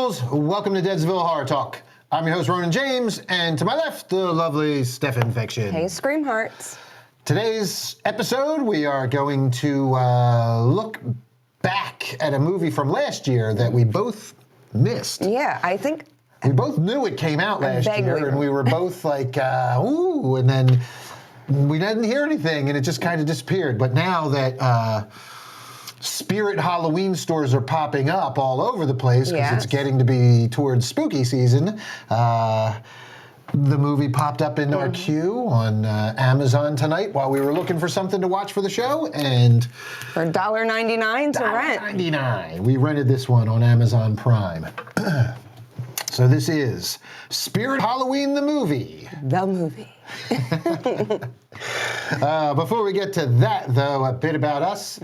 animals, welcome to Deadsville Horror Talk. I'm your host, Ronin James, and to my left, the lovely Steph Infection. Hey, Scream Hearts. Today's episode, we are going to look back at a movie from last year that we both missed. Yeah, I think... We both knew it came out last year, and we were both like, ooh, and then we didn't hear anything, and it just kind of disappeared. But now that... Spirit Halloween stores are popping up all over the place because it's getting to be towards spooky season. The movie popped up in our queue on Amazon tonight while we were looking for something to watch for the show, and for $1.99 to rent. $1.99. We rented this one on Amazon Prime. So this is Spirit Halloween the movie. The movie. Before we get to that, though, a bit about us.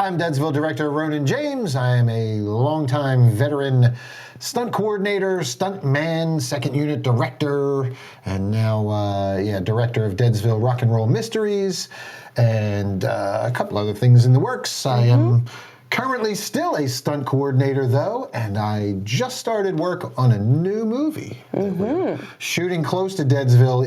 I'm Deadsville director Ronin James. I am a longtime veteran stunt coordinator, stuntman, second unit director, and now, director of Deadsville Rock and Roll Mysteries, and a couple other things in the works. I am currently still a stunt coordinator, though, and I just started work on a new movie. We're shooting close to Deadsville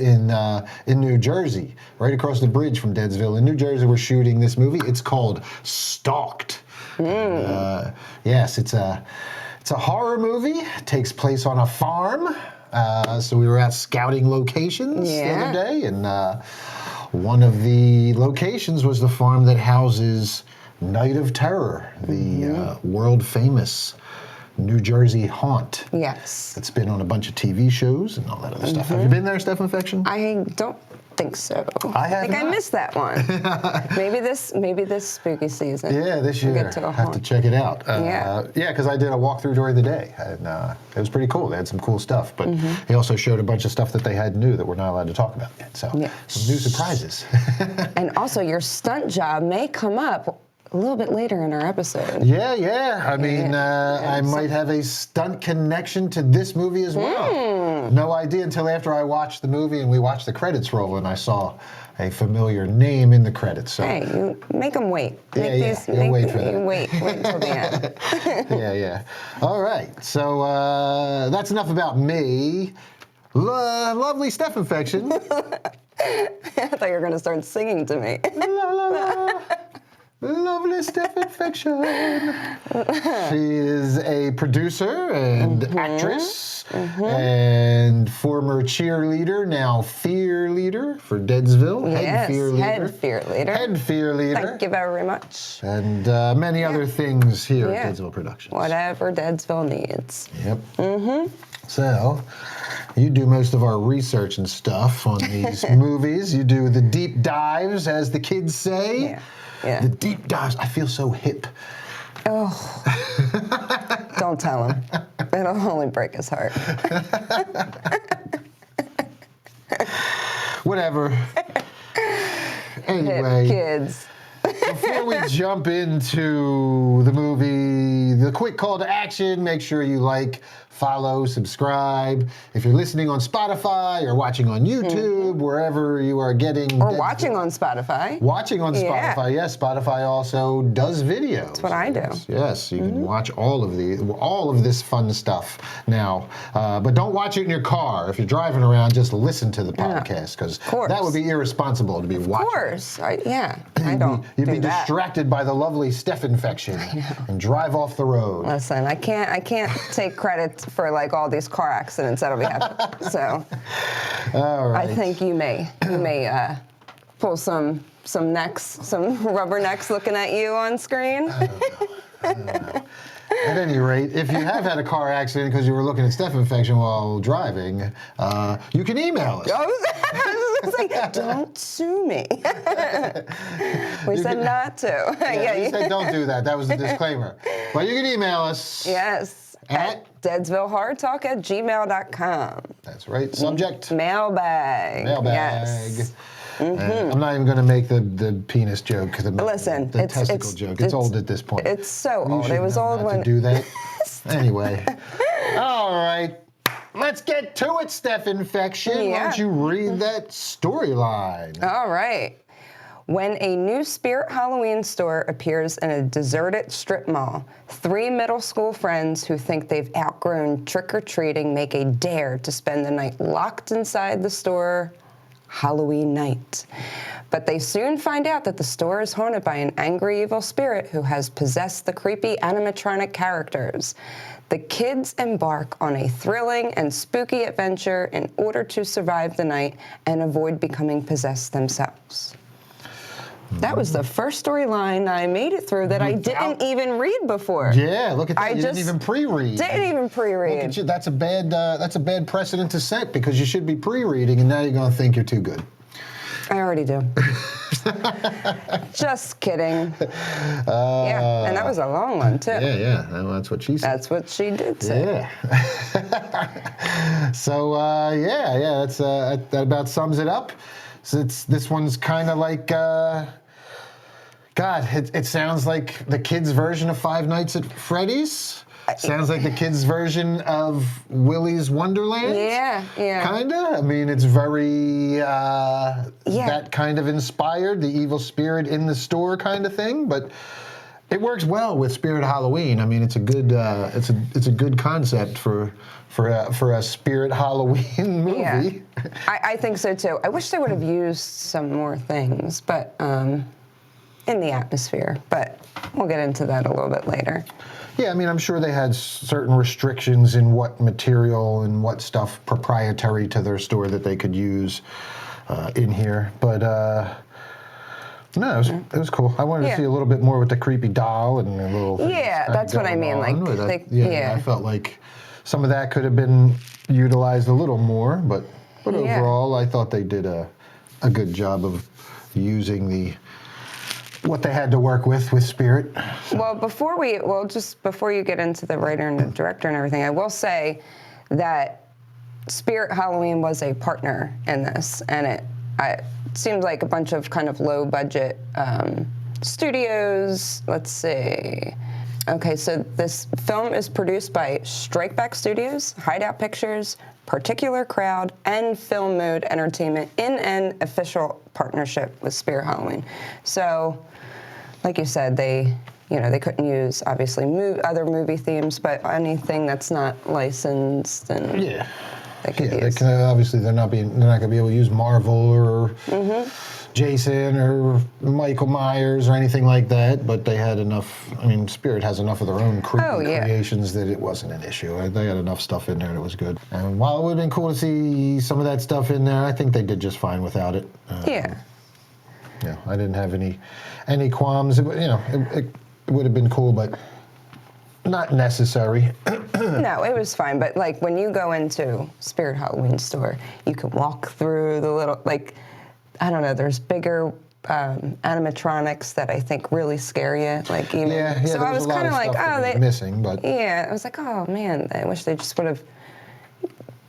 in New Jersey, right across the bridge from Deadsville. In New Jersey, we're shooting this movie. It's called Stalked. And, yes, it's a horror movie. It takes place on a farm. So we were out scouting locations the other day, and one of the locations was the farm that houses Night of Terror, the world-famous New Jersey haunt. Yes. It's been on a bunch of TV shows and all that other stuff. Have you been there, Steph Infection? I don't think so. I think I missed that one. maybe this spooky season. Yeah, this year. Get to I have to check it out. Yeah, because I did a walkthrough during the day, and it was pretty cool. They had some cool stuff, but he also showed a bunch of stuff that they had new that we're not allowed to talk about yet. So some new surprises. And also, your stunt job may come up a little bit later in our episode. Yeah. I mean, I might have a stunt connection to this movie as well. No idea until after I watched the movie and we watched the credits roll and I saw a familiar name in the credits. So. Hey, you make them wait. Wait for that. Wait until the end. Yeah. All right. So that's enough about me. Lovely Steph Infection. I thought you were going to start singing to me. La, la, la. Lovely Steph Infection. She is a producer and actress and former cheerleader, now fear leader for Deadsville. Yes, Head fear leader. Thank you very much. And many other things here at Deadsville Productions. Whatever Deadsville needs. Yep. So, you do most of our research and stuff on these movies. You do the deep dives, as the kids say. Yeah. The deep dives. I feel so hip. Oh. Don't tell him. It'll only break his heart. Whatever. Anyway. Hip kids. Before we jump into the movie, the quick call to action, make sure you like, follow, subscribe. If you're listening on Spotify or watching on YouTube, wherever you are getting... Or watching on Spotify. Watching on Spotify, yes. Spotify also does videos. That's what I do. Yes, you can watch all of this fun stuff now. But don't watch it in your car. If you're driving around, just listen to the podcast, because that would be irresponsible to be watching. Of course. I don't You'd do be that. distracted by the lovely Steph Infection and drive off the road. Listen, I can't take credit for like all these car accidents that'll be happening. So, all right. I think you may pull some rubber necks looking at you on screen. I don't know. At any rate, if you have had a car accident because you were looking at Steph Infection while driving, you can email us. I was like, don't sue me. We said not to. Yeah, you said don't do that. That was the disclaimer. But you can email us. Yes. At deadsvillehorrortalk@gmail.com. That's right. Subject. Mailbag. Yes. I'm not even going to make the penis joke. Listen, the testicle joke. It's old at this point. It's so old. It was old when... to do that. Anyway. All right. Let's get to it, Steph Infection. Why don't you read that storyline? All right. When a new Spirit Halloween store appears in a deserted strip mall, 3 middle school friends who think they've outgrown trick-or-treating make a dare to spend the night locked inside the store Halloween night. But they soon find out that the store is haunted by an angry evil spirit who has possessed the creepy animatronic characters. The kids embark on a thrilling and spooky adventure in order to survive the night and avoid becoming possessed themselves. That was the first storyline I made it through that I didn't even read before. Yeah, look at that. You didn't even pre-read. Didn't even pre-read. Look at you. That's a bad precedent to set because you should be pre-reading, and now you're going to think you're too good. I already do. Just kidding. Yeah, and that was a long one, too. Yeah. Well, that's what she said. That's what she did say. Yeah. So, that about sums it up. So this one's kind of like, it sounds like the kids' version of Five Nights at Freddy's. Sounds like the kids' version of Willy's Wonderland. Yeah. Kinda. I mean, it's very that kind of inspired, the evil spirit in the store kind of thing. But it works well with Spirit Halloween. I mean, it's a good it's a good concept for a Spirit Halloween movie. Yeah. I think so too. I wish they would have used some more things, but in the atmosphere. But we'll get into that a little bit later. Yeah, I mean, I'm sure they had certain restrictions in what material and what stuff proprietary to their store that they could use in here. But no, it was cool. I wanted to see a little bit more with the creepy doll and the little. Yeah, that's what I mean. I felt like some of that could have been utilized a little more, but overall, I thought they did a good job of using what they had to work with Spirit. Well, before you get into the writer and the director and everything, I will say that Spirit Halloween was a partner in this, and it seemed like a bunch of kind of low budget studios. Let's see. Okay, so this film is produced by Strikeback Studios, Hideout Pictures, Particular Crowd, and Film Mode Entertainment in an official partnership with Spirit Halloween. So, like you said, they couldn't use obviously other movie themes, but anything that's not licensed and they could use. They're not going to be able to use Marvel or Jason or Michael Myers or anything like that, but they had enough. I mean, Spirit has enough of their own creations that it wasn't an issue. They had enough stuff in there that was good. And while it would have been cool to see some of that stuff in there, I think they did just fine without it. I didn't have any qualms. It would have been cool, but not necessary. No, it was fine. But like when you go into Spirit Halloween store, you can walk through the little I don't know. There's bigger animatronics that I think really scare you. Like even so, I was kind of like, they missing, but I was like, oh man, I wish they just would have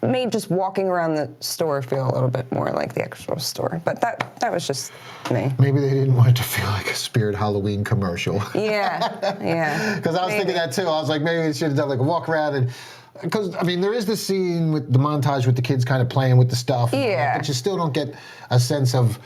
made just walking around the store feel a little bit more like the actual store. But that was just me. Maybe they didn't want it to feel like a Spirit Halloween commercial. Yeah. Because I was thinking that too. I was like, maybe they should have done like a walk around and. Because, I mean, there is this scene with the montage with the kids kind of playing with the stuff. Yeah. But you still don't get a sense of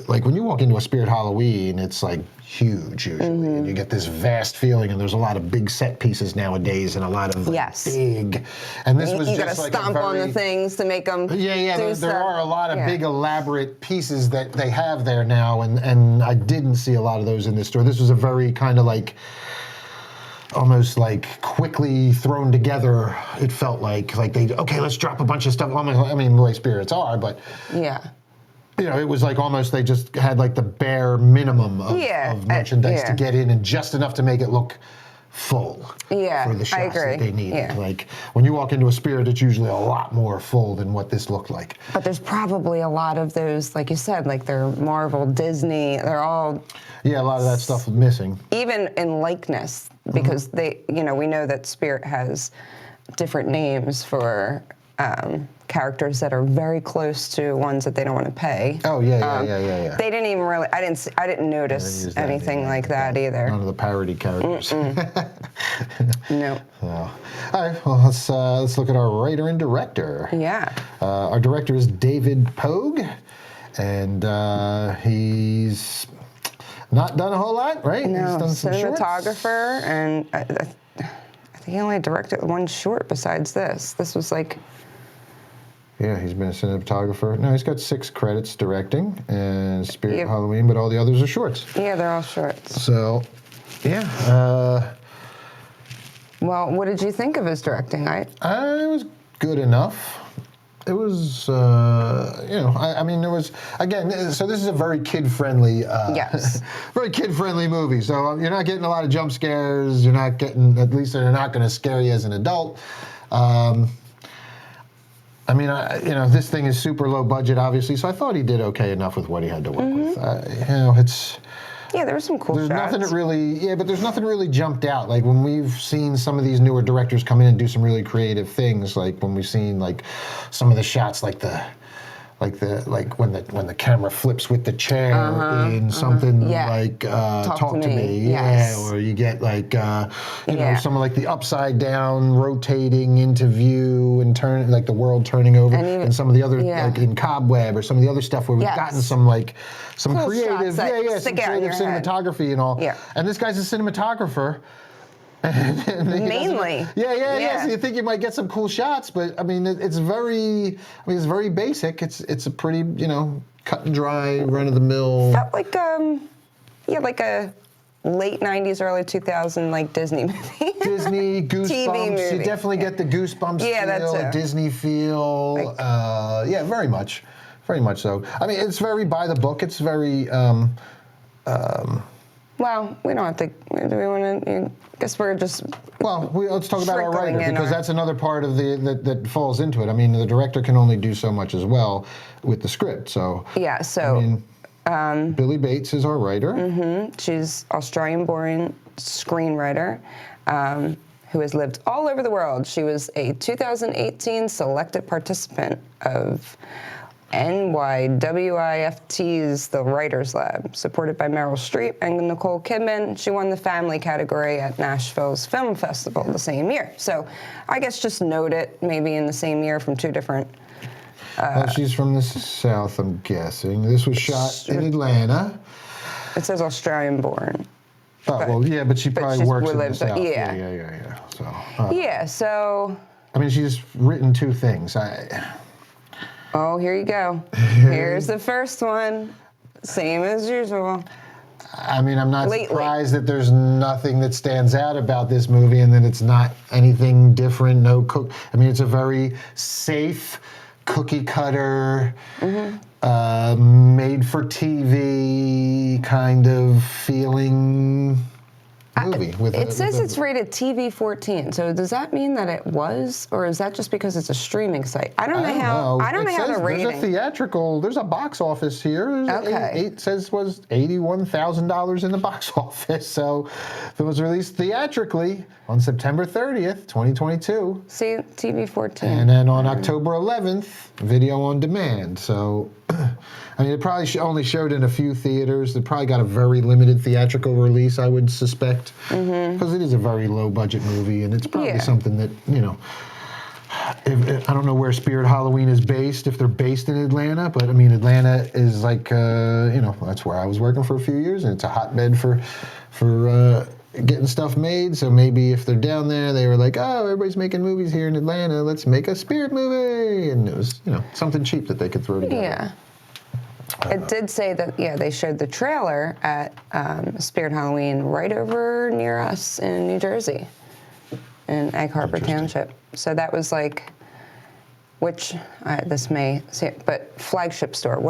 like when you walk into a Spirit Halloween, it's like huge usually. And you get this vast feeling, and there's a lot of big set pieces nowadays and a lot of big. And this was you just gotta like stomp on the things to make them. There are a lot of big elaborate pieces that they have there now, and I didn't see a lot of those in this store. This was a very kind of like. Almost like quickly thrown together. It felt like let's drop a bunch of stuff. I mean, the way spirits are, but it was like almost they just had like the bare minimum of merchandise to get in and just enough to make it look full for the shots that they needed. Yeah. Like when you walk into a Spirit, it's usually a lot more full than what this looked like. But there's probably a lot of those, like you said, like they're Marvel, Disney, they're all. Yeah, a lot of that stuff was missing. Even in likeness, because they, we know that Spirit has different names for characters that are very close to ones that they don't want to pay. Oh yeah. They didn't even really. I didn't notice anything like that either. None of the parody characters. No. So, all right. Well, let's look at our writer and director. Yeah. Our director is David Pogue, And he's not done a whole lot, right? No, he's done some shorts. cinematographer, and I think he only directed one short besides this. This was like... Yeah, he's been a cinematographer. No, he's got 6 credits directing and Spirit Halloween, but all the others are shorts. Yeah, they're all shorts. So, yeah. Well, what did you think of his directing? It was good enough. It was, I mean, there was, again, so this is a very kid-friendly, yes. very kid-friendly movie. So you're not getting a lot of jump scares. You're not getting, at least they're not going to scare you as an adult. I mean, this thing is super low budget, obviously, so I thought he did okay enough with what he had to work with. It's... Yeah, there were some cool shots. Nothing that really, but there's nothing really jumped out. Like when we've seen some of these newer directors come in and do some really creative things, like when we've seen like some of the shots, like when the camera flips with the chair in something like Talk to Me. Yes. Yeah, or you get like some of like the upside down rotating into view and turn, like the world turning over, and some of the other like in Cobweb or some of the other stuff where we've gotten some cool creative some creative cinematography and all. And this guy's a cinematographer. Mainly. Yeah. So you think you might get some cool shots, but I mean, it's very basic. It's a pretty, cut and dry, run of the mill. Felt like like a late '90s, early 2000 like Disney movie. Disney Goosebumps. TV movie. You definitely get the Goosebumps feel, that's it. Disney feel. Very much so. I mean, it's very by the book. It's very. Well, we don't have to. Do we want to? I guess we're just. Well, let's talk about our writer, because that's another part of that falls into it. I mean, the director can only do so much as well with the script. So yeah. So I mean, Billy Bates is our writer. She's Australian-born screenwriter who has lived all over the world. She was a 2018 selected participant of NYWIFT's The Writers Lab, supported by Meryl Streep and Nicole Kidman. She won the family category at Nashville's Film Festival the same year. So I guess just note it, maybe in the same year from two different... well, she's from the South, I'm guessing. This was shot in Atlanta. It says Australian-born. Oh, well, yeah, but she probably works in the South. Yeah. So, I mean, she's written 2 things. Oh, here you go. Here's the first one. Same as usual. I mean, I'm not surprised that there's nothing that stands out about this movie and that it's not anything different. I mean, it's a very safe, cookie cutter, made for TV kind of feeling movie. It says it's rated TV-14. So does that mean that it was, or is that just because it's a streaming site? I don't know how the rating. There's a theatrical. There's a box office here. Okay. It says was $81,000 in the box office. So if it was released theatrically on September 30th, 2022. See, TV-14. And then on October 11th, video on demand. So. I mean, it probably only showed in a few theaters. It probably got a very limited theatrical release, I would suspect, because it is a very low-budget movie, and it's probably something that, I don't know where Spirit Halloween is based, if they're based in Atlanta, but, I mean, Atlanta is like, that's where I was working for a few years, and it's a hotbed for getting stuff made, so maybe if they're down there, they were like, oh, everybody's making movies here in Atlanta, let's make a Spirit movie, and it was, something cheap that they could throw together. Yeah. It did say that, they showed the trailer at Spirit Halloween right over near us in New Jersey, in Egg Harbor Township. So that was like, this may say it, but flagship store,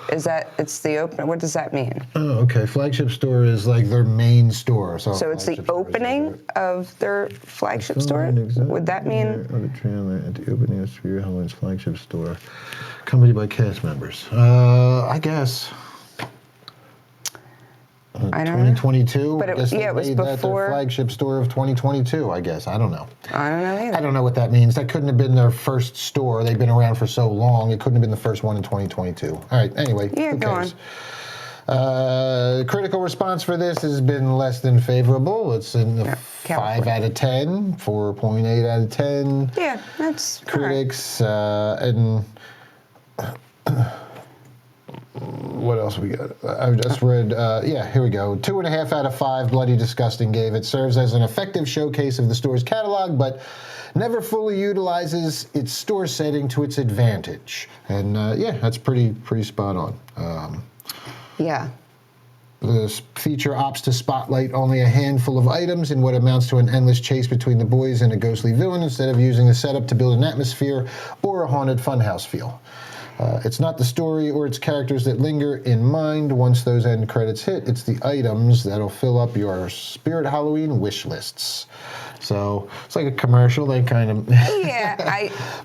is that, it's the open, what does that mean? Oh, okay. Flagship store is like their main store. So it's the opening of their flagship store? Would that mean? Of the trailer at the opening of Spirit Halloween's flagship store, accompanied by cast members. I guess. I don't know. 2022? But it was before. Their flagship store of 2022, I guess. I don't know. I don't know either. I don't know what that means. That couldn't have been their first store. They've been around for so long. It couldn't have been the first one in 2022. All right, anyway, who cares? Critical response for this has been less than favorable. It's in the 5 out of 10, 4.8 out of 10. Yeah, that's critics, and what else we got? I just read, here we go. 2.5 out of 5, Bloody Disgusting gave it. Serves as an effective showcase of the store's catalog, but never fully utilizes its store setting to its advantage. And that's pretty spot on. Yeah. The feature opts to spotlight only a handful of items in what amounts to an endless chase between the boys and a ghostly villain instead of using the setup to build an atmosphere or a haunted funhouse feel. It's not the story or its characters that linger in mind once those end credits hit. It's the items that'll fill up your Spirit Halloween wish lists. So it's like a commercial. They kind of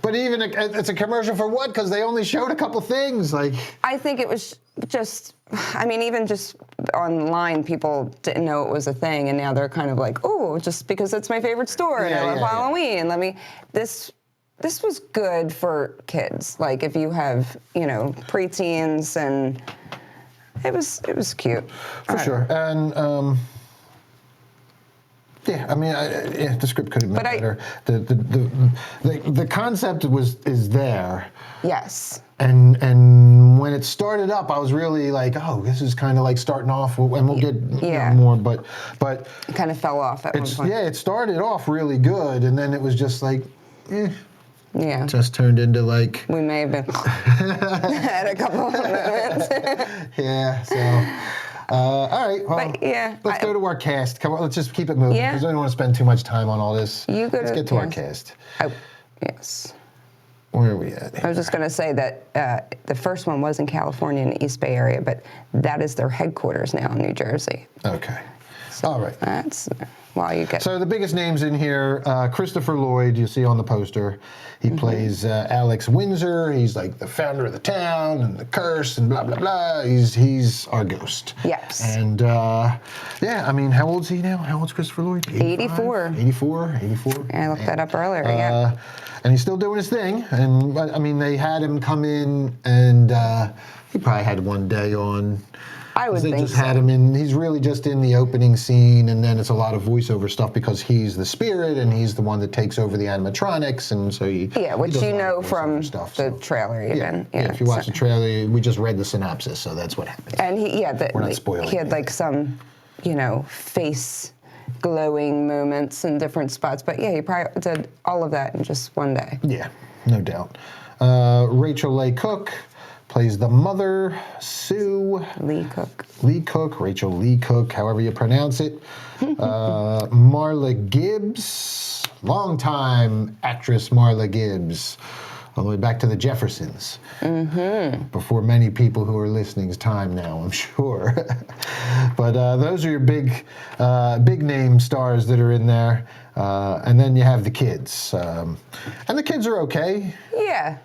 But even it's a commercial for what? Because they only showed a couple things. Like I think it was just. I mean, even just online, people didn't know it was a thing, and now they're kind of like, oh, just because it's my favorite store and I love Halloween. This was good for kids. Like if you have preteens, and it was cute for sure. And the script could have been better. The concept is there. Yes. And when it started up, I was really like, oh, this is kind of like starting off, and we'll get more, but it kind of fell off at one point. Yeah, it started off really good, and then it was just like, Yeah. Just turned into like... We may have been had a couple of moments. Yeah, so... all right, well, let's go to our cast. Come on, let's just keep it moving, because I don't want to spend too much time on all this. Let's get to our cast. Yes. Where are we at? I was just going to say that the first one was in California in the East Bay area, but that is their headquarters now in New Jersey. Okay. So all right. That's while you get. So the biggest names in here, Christopher Lloyd, you see on the poster. He plays Alex Windsor. He's like the founder of the town and the curse and blah, blah, blah. He's our ghost. Yes. And I mean, how old is he now? How old's Christopher Lloyd? 84. 84. I looked that up earlier, And he's still doing his thing. And I mean, they had him come in, and he probably had one day on. I would think so. They just had him in. He's really just in the opening scene, and then it's a lot of voiceover stuff because he's the spirit, and he's the one that takes over the animatronics, and so which you know from the trailer even. Yeah, if you watch the trailer, we just read the synopsis, so that's what happened. And we're not spoiling. He had like some, face glowing moments in different spots, but he probably did all of that in just one day. Yeah, no doubt. Rachel Leigh Cook plays the mother, Sue. Lee Cook, Rachel Leigh Cook, however you pronounce it. Marla Gibbs, longtime actress Marla Gibbs, all the way back to the Jeffersons. Before many people who are listening's time now, I'm sure. But those are your big name stars that are in there. And then you have the kids. And the kids are okay. Yeah.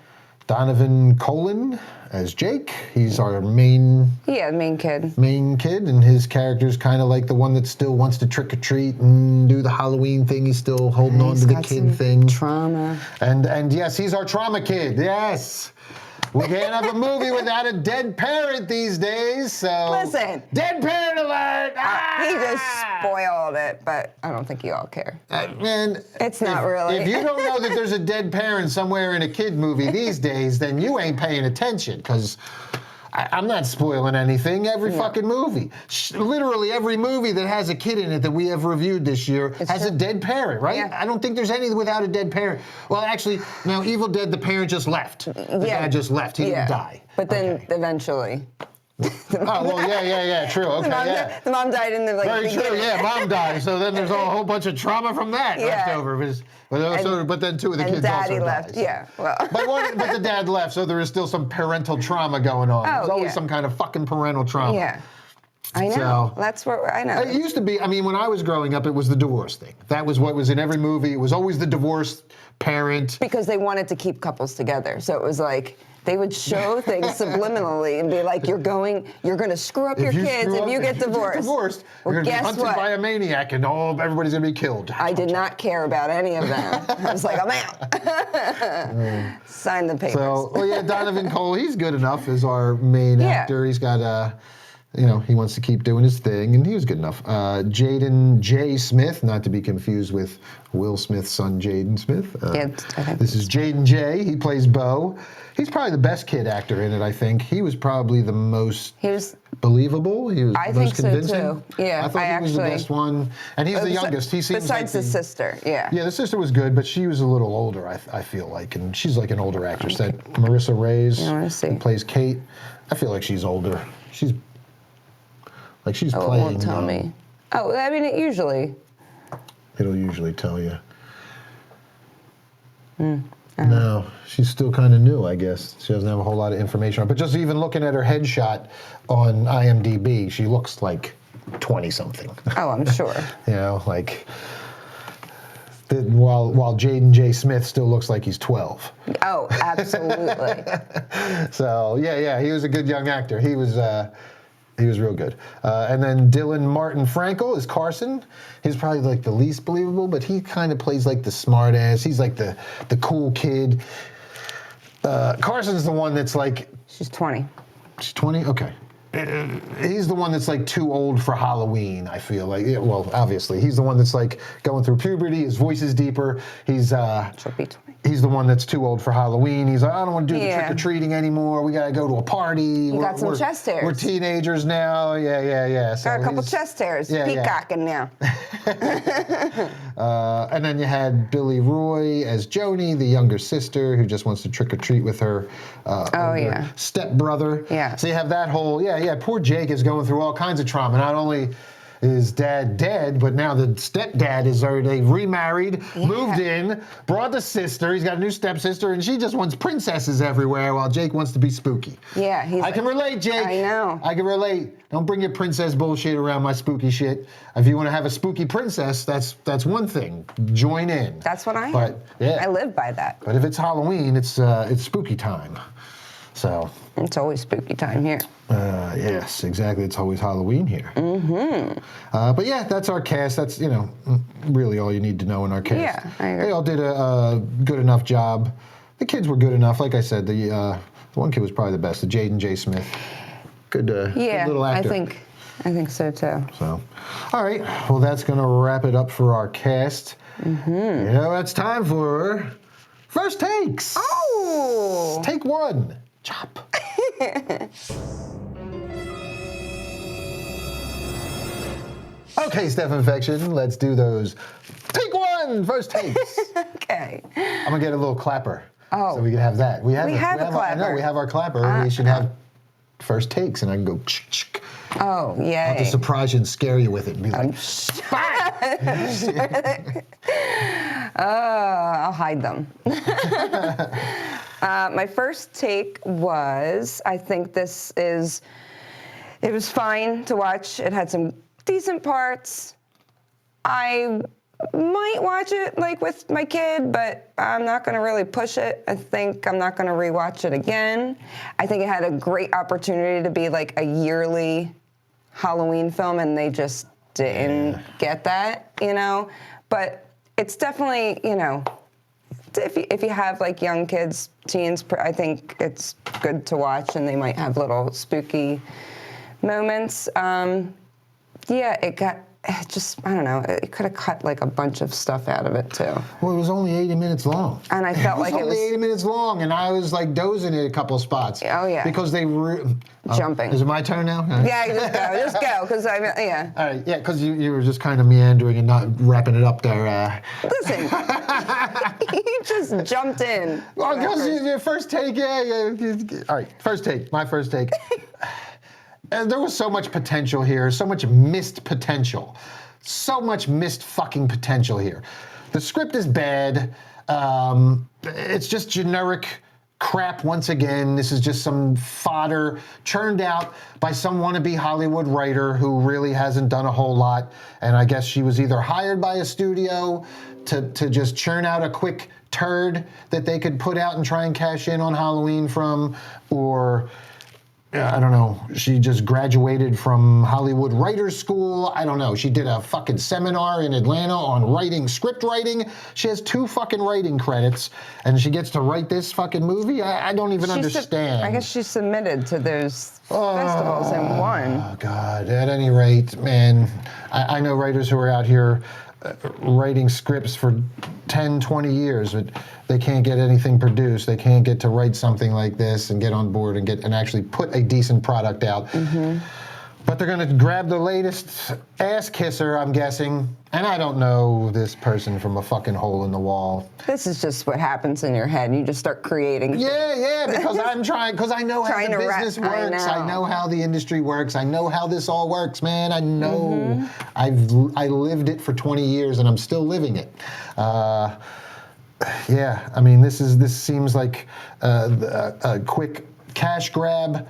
Donovan Colin as Jake. He's our main kid. And his character's kind of like the one that still wants to trick or treat and do the Halloween thing. He's still holding on to the kid thing. Trauma. And yes, he's our trauma kid. Yes. We can't have a movie without a dead parent these days, so... Listen. Dead parent alert! He just spoiled it, but I don't think you all care. Man, it's not really. If you don't know that there's a dead parent somewhere in a kid movie these days, then you ain't paying attention, because... I'm not spoiling anything. Every fucking movie. Literally every movie that has a kid in it that we have reviewed this year has a dead parent, right? Yeah. I don't think there's any without a dead parent. Well, actually, now Evil Dead, the parent just left. The dad just left. He didn't die. But then eventually... True. Okay, the mom died in the Very true. Yeah, mom died. So then there's a whole bunch of trauma from that left over. But then two of the kids Daddy also left. died. Yeah, well. But the dad left, so there is still some parental trauma going on. There's always some kind of fucking parental trauma. Yeah. I know. That's what I know. It used to be. I mean, when I was growing up, it was the divorce thing. That was what was in every movie. It was always the divorced parent. Because they wanted to keep couples together, so it was like. They would show things subliminally and be like, you're going to screw up your kids if you get divorced. You're going to be hunted by a maniac and everybody's going to be killed. I did not care about any of them. I was like, I'm out. Sign the papers. So, Donovan Cole, he's good enough as our main actor. He's got you know, he wants to keep doing his thing, and he was good enough. Jaden J. Smith, not to be confused with Will Smith's son, Jaden Smith. This is Jaden J. He plays Bo. He's probably the best kid actor in it, I think. He was probably the most believable. He was the most convincing. I think so, too. Yeah, I thought he was the best one. And he's the youngest. He seems besides like the sister, yeah. Yeah, the sister was good, but she was a little older, I feel like. And she's like an older actress. That Marissa Reyes, who plays Kate, I feel like she's older. She's playing. It won't tell me. Oh, I mean, It'll usually tell you. No, she's still kind of new, I guess. She doesn't have a whole lot of information on it. But just even looking at her headshot on IMDb, she looks like 20-something. Oh, I'm sure. You know, like, while Jaden J. Smith still looks like he's 12. Oh, absolutely. So, yeah, he was a good young actor. He was real good. And then Dylan Martin Frankel is Carson. He's probably like the least believable, but he kind of plays like the smart ass. He's like the cool kid. Carson's the one that's like... She's 20. She's 20? Okay. He's the one that's like too old for Halloween, I feel like. Yeah, well, obviously. He's the one that's like going through puberty. His voice is deeper. He's the one that's too old for Halloween. He's like, I don't want to do the trick-or-treating anmore. We got to go to a party. You got some chest hairs. We're teenagers now. Yeah. So got a couple chest hairs. Peacocking now. And then you had Billy Roy as Joni, the younger sister who just wants to trick-or-treat with her stepbrother. Yeah. So you have that whole, poor Jake is going through all kinds of trauma. Not only is dad dead, but now the stepdad is already remarried, moved in, brought the sister. He's got a new stepsister, and she just wants princesses everywhere while Jake wants to be spooky. Yeah, I can relate, Jake. I know. I can relate. Don't bring your princess bullshit around my spooky shit. If you want to have a spooky princess, that's one thing. Join in. That's what I am. But, I live by that. But if it's Halloween, it's spooky time. So it's always spooky time here. Yes, exactly. It's always Halloween here. Mm-hmm. But yeah, that's our cast. That's, really all you need to know in our cast. Yeah, I agree. They all did a good enough job. The kids were good enough. Like I said, the one kid was probably the best, the Jaden J. Smith. Good little actor. I think so too. So, all right. Well, that's going to wrap it up for our cast. Mm-hmm. It's time for First Takes. Oh! Take one. Chop. Okay, Steph Infection, let's do those. Take one, first takes. Okay. I'm gonna get a little clapper. Oh. So we can have that. We have a clapper. I know, we have our clapper. We should have first takes, and I can go. Oh, yeah. I'll have to surprise you and scare you with it and be like, I'll hide them. My first take was, I think it was fine to watch. It had some decent parts. I might watch it with my kid, but I'm not going to really push it. I think I'm not going to rewatch it again. I think it had a great opportunity to be like a yearly Halloween film, and they just didn't get that, But it's definitely, if you have like young kids, teens, I think it's good to watch, and they might have little spooky moments. I don't know, it could have cut like a bunch of stuff out of it too. Well, it was only 80 minutes long. And I felt like it was only 80 minutes long, and I was like dozing at a couple of spots. Oh, yeah. Because they were... Jumping. Is it my turn now? Yeah, just go, because All right, yeah, because you were just kind of meandering and not wrapping it up there. Listen, you just jumped in. Well, because your first take, All right, first take, my first take. And there was so much potential here, so much missed potential. So much missed fucking potential here. The script is bad. It's just generic crap once again. This is just some fodder churned out by some wannabe Hollywood writer who really hasn't done a whole lot. And I guess she was either hired by a studio to just churn out a quick turd that they could put out and try and cash in on Halloween from, or I don't know, she just graduated from Hollywood Writers School. I don't know. She did a fucking seminar in Atlanta on writing, script writing. She has 2 fucking writing credits, and she gets to write this fucking movie? I don't even understand. I guess she submitted to those festivals and won. Oh, God. At any rate, man, I know writers who are out here writing scripts for 10, 20 years, but they can't get anything produced. They can't get to write something like this and get on board and actually put a decent product out. But they're going to grab the latest ass kisser, I'm guessing. And I don't know this person from a fucking hole in the wall. This is just what happens in your head. You just start creating. Yeah, because because I know how the business works. I know how the industry works. I know how this all works, man. I know. I lived it for 20 years and I'm still living it. Yeah, I mean, this seems like a quick cash grab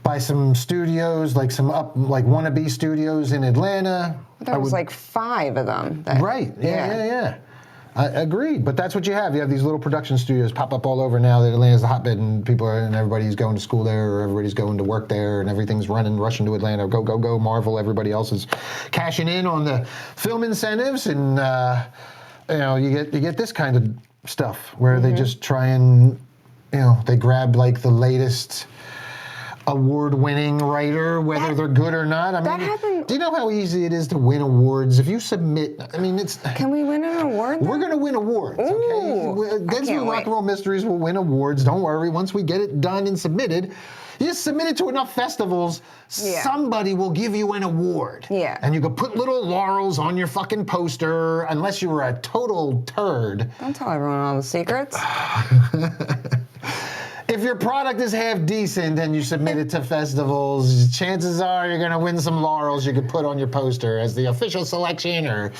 by some studios, like wannabe studios in Atlanta. There was like 5 of them. Right. Yeah. I agreed, but that's what you have. You have these little production studios pop up all over now that Atlanta's the hotbed, and everybody's going to school there, or everybody's going to work there, and everything's rushing to Atlanta. Go, go, go, Marvel. Everybody else is cashing in on the film incentives, and you get this kind of stuff where they just try and they grab like the latest award-winning writer, whether they're good or not. I mean, do you know how easy it is to win awards? If you submit, I mean, it's... Can we win an award? We're going to win awards, okay? Deadsville Rock and Roll Mysteries will win awards. Don't worry. Once we get it done and submitted, you just submit it to enough festivals, somebody will give you an award. Yeah. And you can put little laurels on your fucking poster, unless you were a total turd. Don't tell everyone all the secrets. If your product is half decent and you submit it to festivals, chances are you're going to win some laurels you could put on your poster as the official selection or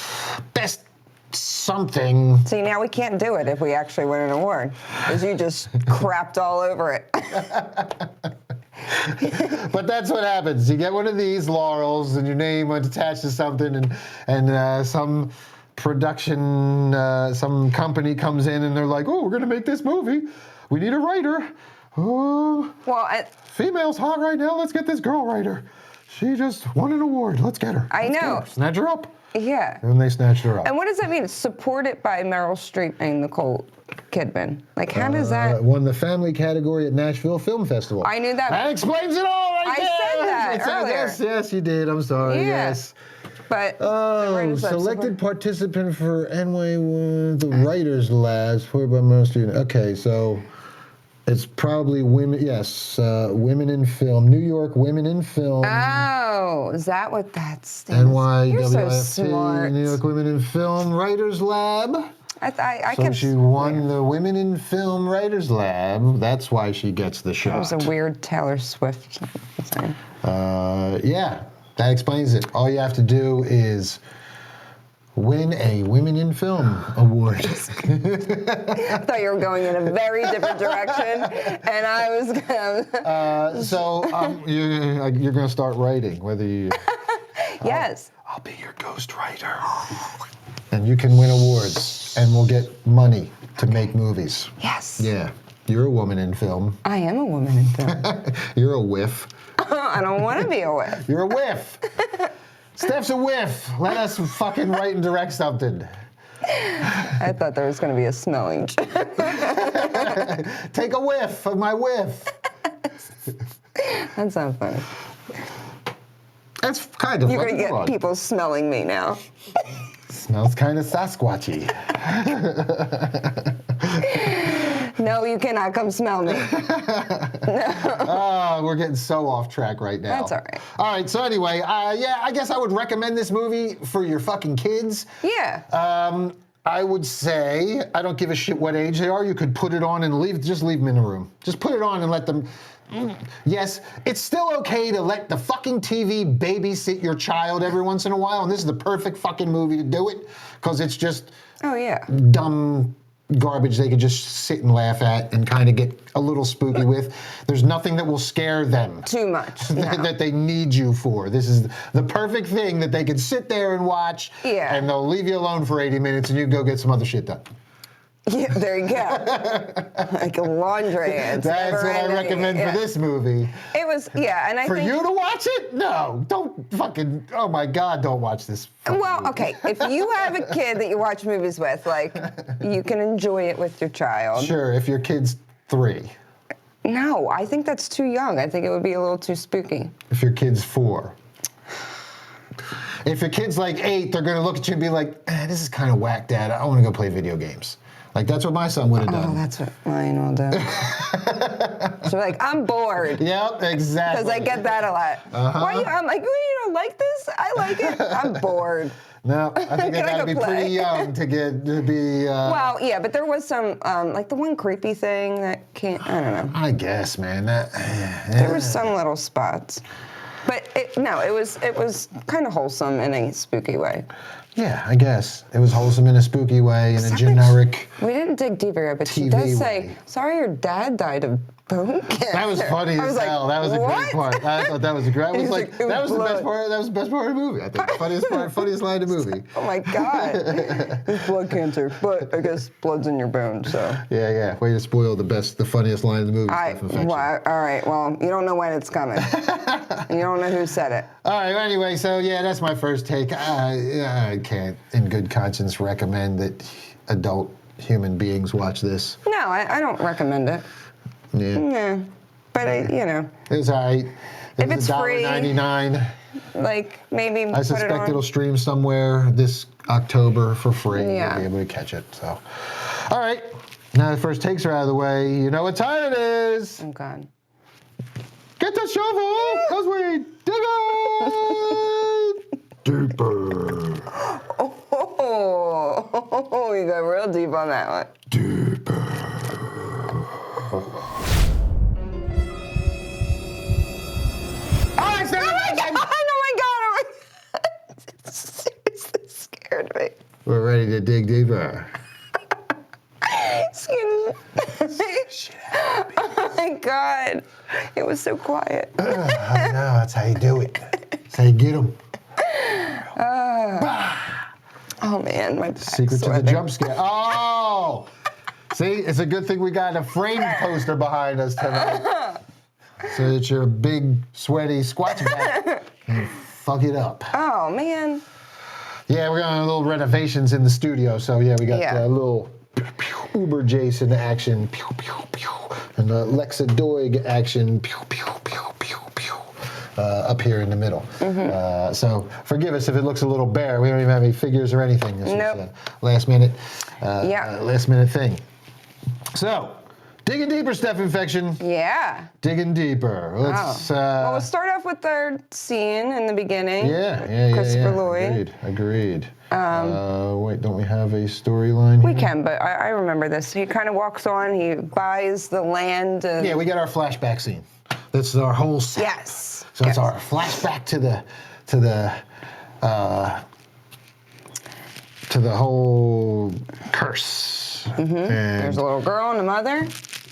best something. See, now we can't do it if we actually win an award, because you just crapped all over it. But that's what happens. You get one of these laurels and your name attached to something, and some production, some company comes in and they're like, oh, we're going to make this movie. We need a writer. Oh, well, female's hot right now. Let's get this girl writer. She just won an award. Let's get her. Let's get know. her. Snatch her up. Yeah. And they snatched her up. And what does that mean? Supported by Meryl Streep and Nicole Kidman. Like, how does that... Won the family category at Nashville Film Festival. I knew that. That explains it all right there. I said that earlier. Yes, you did. I'm sorry. Yeah. Yes. But selected participant for the Writers Lab, supported by Meryl Streep. Okay, so... It's probably women, yes, women in film. New York Women in Film. Oh, is that what that stands for? NYWFT, You're so smart. New York Women in Film Writers Lab. So she won the Women in Film Writers Lab. That's why she gets the shot. That was a weird Taylor Swift thing. Yeah, that explains it. All you have to do is win a Women in Film award. I thought you were going in a very different direction, and I was going to... you're going to start writing, whether you... Yes. I'll be your ghost writer. And you can win awards, and we'll get money to make movies. Yes. Yeah. You're a woman in film. I am a woman in film. You're a whiff. I don't want to be a whiff. You're a whiff. Steph's a whiff. Let us fucking write and direct something. I thought there was going to be a smelling. Take a whiff of my whiff. That's not funny. That's kind of You're going to get people smelling me now. Smells kind of Sasquatchy. No, you cannot come smell me. No. We're getting so off track right now. That's all right. All right, so anyway, I guess I would recommend this movie for your fucking kids. Yeah. I would say, I don't give a shit what age they are, you could put it on and just leave them in a room. Just put it on and let them... Yes, it's still okay to let the fucking TV babysit your child every once in a while, and this is the perfect fucking movie to do it, because it's just dumb garbage they could just sit and laugh at and kind of get a little spooky with. There's nothing that will scare them. Too much. That they need you for. This is the perfect thing that they can sit there and watch, and they'll leave you alone for 80 minutes and you can go get some other shit done. Yeah, there you go. Like a laundry. It's That's what I never-ending. recommend for this movie. It was, and I For think... you to watch it? No, don't fucking, oh my God, don't watch this fucking Well, movie. okay, if you have a kid that you watch movies with, like, you can enjoy it with your child. Sure, if your kid's 3. No, I think that's too young. I think it would be a little too spooky. If your kid's 4. If your kid's like 8, they're gonna look at you and be like, this is kind of whack, Dad. I wanna go play video games. Like, that's what my son would have Oh, done. that's what mine will do. So like, I'm bored. Yep, exactly. Because I get that a lot. Why you? I'm like, well, you don't like this? I like it. I'm bored. No, I think they Can I gotta go be play? pretty young to be. Well, yeah, but there was some, like the one creepy thing that can't, I don't know. I guess, man. There were some little spots. But it was kind of wholesome in a spooky way. Yeah, I guess. It was wholesome in a spooky way, in a generic. We didn't dig deeper, but she TV does say, way. sorry your dad died of bone cancer. That was funny I was as like, hell. That was a great what? part. I thought that was a great. I was He's like, like, it that was was the best blood. part. That was the best part of the movie. I think the funniest part, funniest line of the movie. Oh my God. It's blood cancer, but I guess blood's in your bones, so. Yeah. Way to spoil the funniest line of the movie. Steph Infection. Well, all right, well, you don't know when it's coming. You don't know who said it. All right. Well, anyway, so yeah, that's my first take. I can't, in good conscience, recommend that adult human beings watch this. No, I don't recommend it. Yeah. No. But, it was all right. It If was it's free, $1.99. like, maybe I put it suspect on. it'll stream somewhere this October for free. Yeah. You'll be able to catch it. So, all right. Now the first takes are out of the way. You know what time it is. Oh, God. Get the shovel, cause we dig it deeper. Oh, you got real deep on that one. Deeper. Oh, it's Oh my God! It seriously scared me. We're ready to dig deeper. Excuse me. Oh my God. It was so quiet. I know, that's how you do it. That's how you get them. Oh man, my back's Secret to the sweating. jump scare. Oh! See, it's a good thing we got a framed poster behind us tonight. So that your big, sweaty squatch back can fuck it up. Oh man. Yeah, we're going to little renovations in the studio. So yeah, we got a little Uber Jason action, pew, pew, pew, and the Lexa Doig action, pew, pew, pew, pew, pew, up here in the middle. So forgive us if it looks a little bare. We don't even have any figures or anything. This Nope. is a last minute thing. So, digging deeper, Steph Infection. Yeah. Digging deeper. Let's. Well, we'll start off with our scene in the beginning. Yeah. Christopher Lloyd. Agreed. Wait, don't we have a storyline We here? can, but I remember this. He kind of walks on. He buys the land. And Yeah, we got our flashback scene. This is our whole set. Yes. So it's our flashback to the whole curse. And There's a little girl and a mother.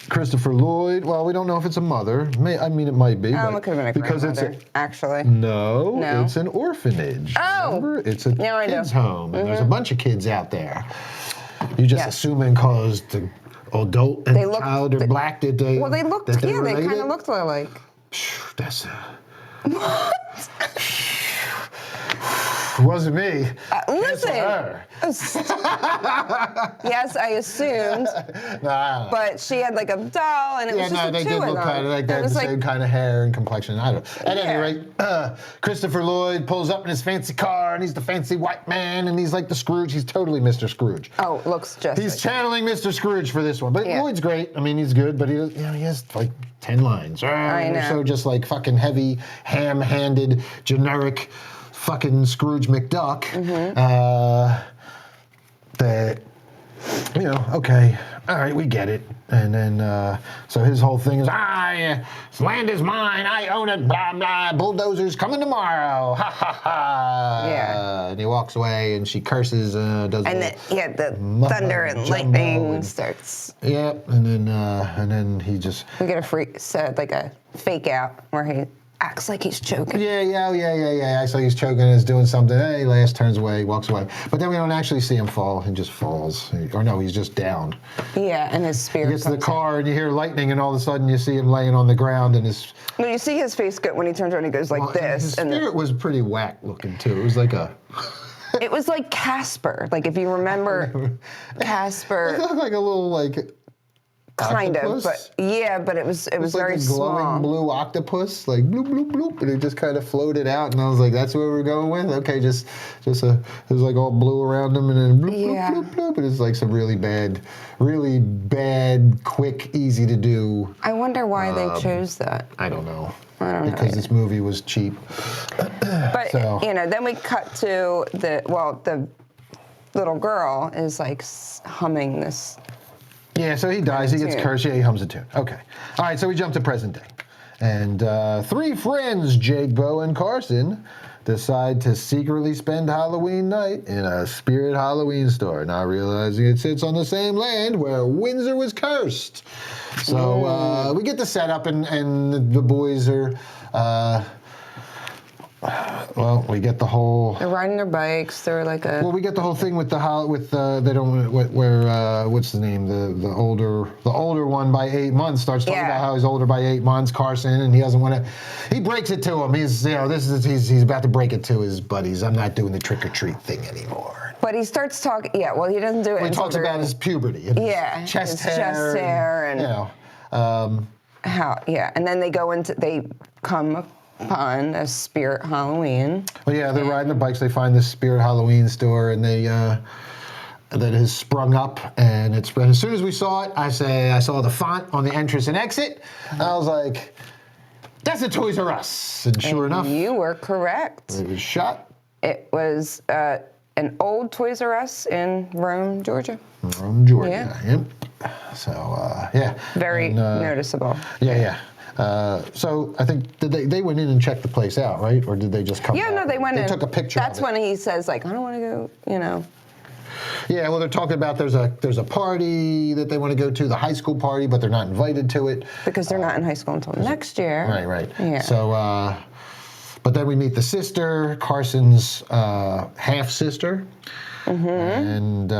Christopher Lloyd. Well, we don't know if it's a mother. It might be. It but could have been a because grandmother, actually. No, No. it's an orphanage. Oh. Remember? It's a Now I know. kids' home, and there's a bunch of kids out there. You just Yes. assuming because the adult and They look- child are black that they. Well, they looked. that They related? kind of looked alike. That's It wasn't me. Listen. Her. Yes, I assumed. Nah. But she had like a doll, and it was just the they two did of look them. kind of like they It had was the like, same kind of hair and complexion. I don't. At any rate, Christopher Lloyd pulls up in his fancy car, and he's the fancy white man, and he's like the Scrooge. He's totally Mr. Scrooge. oh, looks just. He's like channeling Mr. Scrooge for this one, but Yeah. Lloyd's great. I mean, he's good, but he has like 10 lines. I know. So just like fucking heavy, ham-handed, generic, fucking Scrooge McDuck. That, okay, all right, we get it. And then, so his whole thing is, this land is mine, I own it, blah, blah, bulldozers coming tomorrow, ha, ha, ha. Yeah. And he walks away, and she curses, does And the the thunder and jumbo lightning and- starts. Yep, and then he just, We get a fake out where he acts like he's choking. Yeah. So he's choking and is doing something. Hey, last turns away, walks away. But then we don't actually see him fall. He just falls. Or no, he's just down. Yeah, and his spirit He gets to the car and you hear lightning and all of a sudden you see him laying on the ground and his... No, you see his face when he turns around and he goes like this. His spirit was pretty whack looking too. It was like a... It was like Casper. Like if you remember Casper. It looked like a little like... Kind octopus? of, but it was It was very like a glowing small. blue octopus, like bloop bloop bloop, and it just kind of floated out, and I was like, "That's what we're going with." Okay, it was like all blue around him, and then bloop bloop bloop bloop, and it's like some really bad, quick, easy to do. I wonder why they chose that. I don't know. know Because this movie was cheap. But then we cut to the little girl is like humming this. Yeah, so he dies, he gets cursed, he hums a tune. Okay. All right, so we jump to present day. And three friends, Jake, Bo, and Carson, decide to secretly spend Halloween night in a Spirit Halloween store, not realizing it sits on the same land where Windsor was cursed. So we get the setup, and the boys are... well, we get the whole. They're riding their bikes. They're like a. Well, we get the whole thing with they don't what's the name the older one by 8 months starts talking about how he's older by 8 months, Carson, and he doesn't want to. He breaks it to him. He's he's about to break it to his buddies. I'm not doing the trick or treat thing anymore. But he starts talking. Yeah, well, he doesn't do it. He talks about his puberty. And his chest hair, and you know. And then they come upon a Spirit Halloween. Well, yeah, they're riding the bikes. They find this Spirit Halloween store, and that has sprung up. And it's as soon as we saw it, I saw the font on the entrance and exit. And I was like, "That's a Toys R Us." And sure enough, you were correct. It was shot. It was an old Toys R Us in Rome, Georgia. Rome, Georgia. Yep. So very noticeable. Yeah. So I think they went in and checked the place out, right? Or did they just come? Yeah, no, they went in. They took a picture. That's when he says, like, I don't want to go, Yeah, well, they're talking about there's a party that they want to go to, the high school party, but they're not invited to it because they're not in high school until next year. Right. Yeah. So, but then we meet the sister, Carson's half sister. And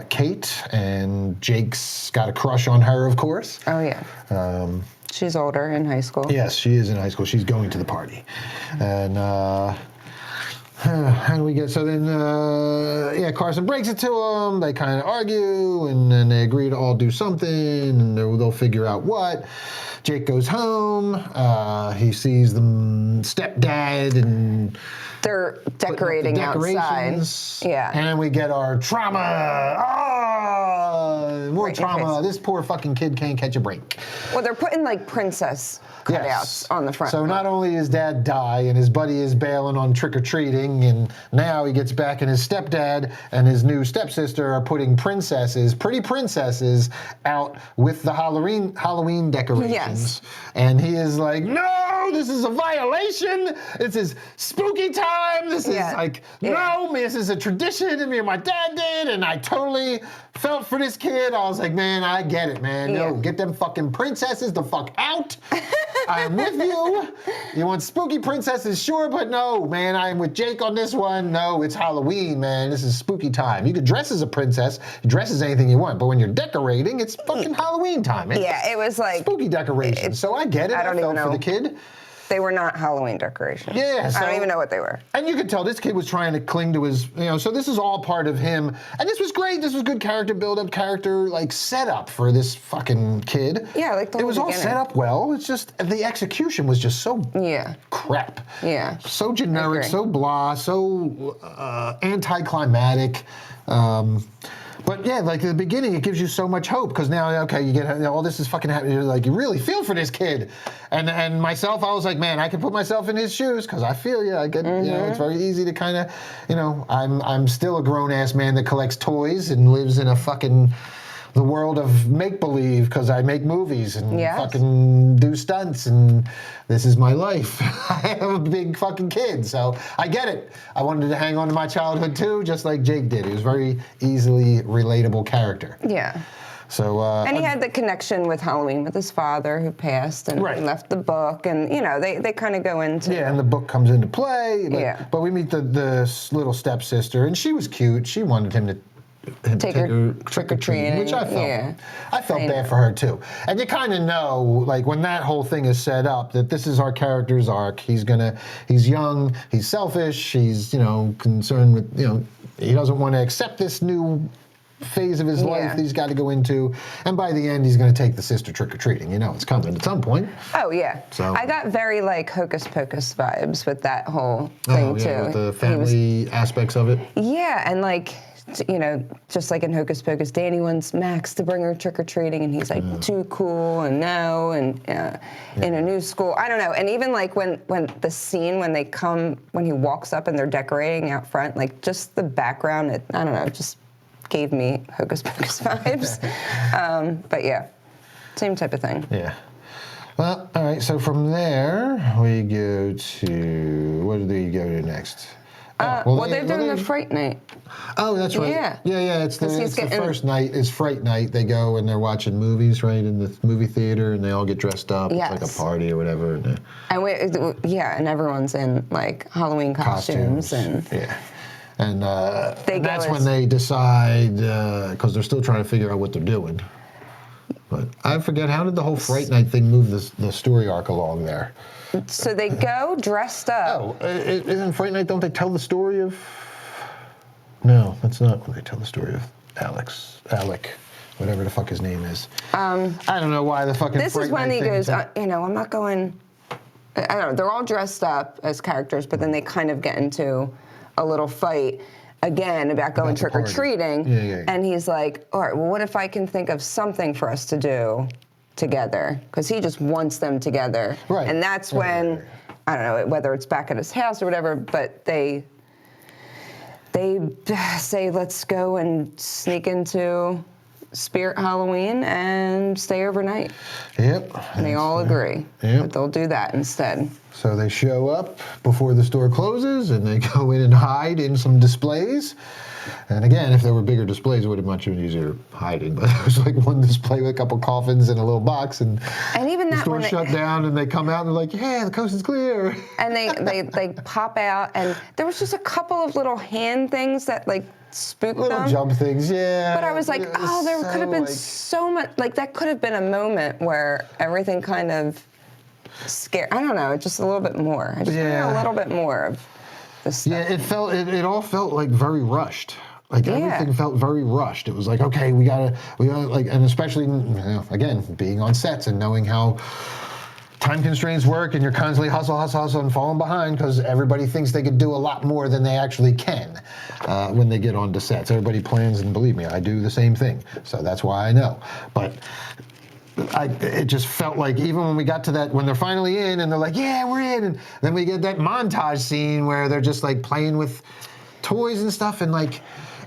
Kate, and Jake's got a crush on her, of course. Oh yeah. She's older in high school. Yes, she is in high school. She's going to the party. And how do we get... So then, Carson breaks it to them. They kind of argue, and then they agree to all do something, and they'll figure out what. Jake goes home. He sees the stepdad, and... They're decorating outside. Yeah. And then we get our trauma. More trauma. This poor fucking kid can't catch a break. Well, they're putting like princess cutouts on the front. So not only is dad die and his buddy is bailing on trick-or-treating, and now he gets back and his stepdad and his new stepsister are putting pretty princesses out with the Halloween decorations. Yes. And he is like, no, this is a violation. This is spooky time. This is no, this is a tradition that me and my dad did, and I totally felt for this kid. I was like, man, I get it, man. No, get them fucking princesses the fuck out. I'm with you. You want spooky princesses, sure, but no, man, I'm with Jake on this one. No, it's Halloween, man. This is spooky time. You could dress as a princess, dress as anything you want, but when you're decorating, it's fucking Halloween time. It was like spooky decorations. So I get it. I felt for the kid. They were not Halloween decorations. Yeah. So, I don't even know what they were. And you could tell this kid was trying to cling to his, so this is all part of him. And this was great. This was good character build-up, setup for this fucking kid. Yeah, like the whole beginning. All set up well. It's just, the execution was just so crap. Yeah. So generic, so blah, so anticlimactic. But yeah, like at the beginning, it gives you so much hope because now, you get all this is fucking happening. You're like, you really feel for this kid, and myself, I was like, man, I can put myself in his shoes because I feel I get, it's very easy to kind of, I'm still a grown ass man that collects toys and lives in the world of make-believe because I make movies and fucking do stunts and this is my life. I am a big fucking kid, so I get it. I wanted to hang on to my childhood too, just like Jake did. He was a very easily relatable character. Yeah. So and he had the connection with Halloween with his father who passed and Right. left the book, and they kind of go into and the book comes into play. Yeah. But we meet the little stepsister, and she was cute. She wanted him to Take her trick-or-treating, which I felt. yeah. I felt bad for her too. And you kind of know, like when that whole thing is set up, that this is our character's arc. He's young, he's selfish, he's concerned with he doesn't want to accept this new phase of his life that he's got to go into, and by the end he's going to take the sister trick-or-treating. It's coming at some point. Oh yeah. So I got very like Hocus Pocus vibes with that whole thing too. With the family aspects of it. Yeah, and like just like in Hocus Pocus, Danny wants Max to bring her trick-or-treating, and he's like too cool and no, and in a new school, I don't know. And even like when the scene when he walks up and they're decorating out front, like just the background, I don't know, it just gave me Hocus Pocus vibes. But yeah, same type of thing. Yeah. Well, all right. So from there we go to what do we go to next? They're doing the Fright Night. Oh, that's right. Yeah. It's the first night. It's Fright Night. They go and they're watching movies, right, in the movie theater, and they all get dressed up. Yes. It's like a party or whatever. And everyone's in like Halloween costumes. And and that's when they decide because they're still trying to figure out what they're doing. But I forget, how did the whole Fright Night thing move the story arc along there? So they go dressed up. Oh, isn't Fright Night, don't they tell the story of... No, that's not when they tell the story of Alec, whatever the fuck his name is. I don't know why the fucking This Fright is when Night he thing goes, I'm not going... I don't know, they're all dressed up as characters, but then they kind of get into a little fight again about going trick-or-treating. Yeah. And he's like, all right, well, what if I can think of something for us to do together, because he just wants them together. Right. And that's when, I don't know, whether it's back at his house or whatever, but they say, let's go and sneak into Spirit Halloween and stay overnight. Yep. And they all agree that they'll do that instead. So they show up before the store closes, and they go in and hide in some displays. And again, if there were bigger displays, it would have been much easier hiding. But it was like one display with a couple coffins in a little box, and even the that store shut down, and they come out and they're like, yeah, the coast is clear. And they pop out, and there was just a couple of little hand things that like spooked them. Little jump things, yeah. But I was like, there could have been so much, like that could have been a moment where everything kind of scared. I don't know, just a little bit more. I just wanted a little bit more of this stuff. Yeah, it all felt like very rushed. Like everything felt very rushed. It was like, okay, we gotta like, and especially again, being on sets and knowing how time constraints work, and you're constantly hustle, and falling behind because everybody thinks they could do a lot more than they actually can when they get onto sets. Everybody plans, and believe me, I do the same thing. So that's why I know. But it just felt like even when we got to that, when they're finally in and they're like, yeah, we're in, and then we get that montage scene where they're just like playing with toys and stuff, and like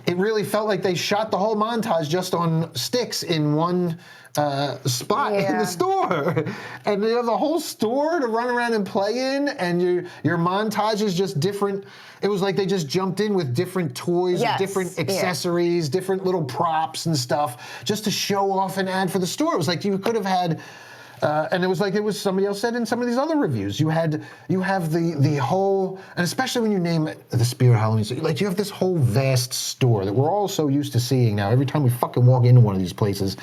it really felt like they shot the whole montage just on sticks in one spot in the store, and you have the whole store to run around and play in, and your montage is just different. It was like they just jumped in with different toys, different accessories, different little props and stuff, just to show off and add for the store. It was like you could have had, and it was somebody else said in some of these other reviews, you have the whole, and especially when you name it the Spirit Halloween, so like you have this whole vast store that we're all so used to seeing now. Every time we fucking walk into one of these places,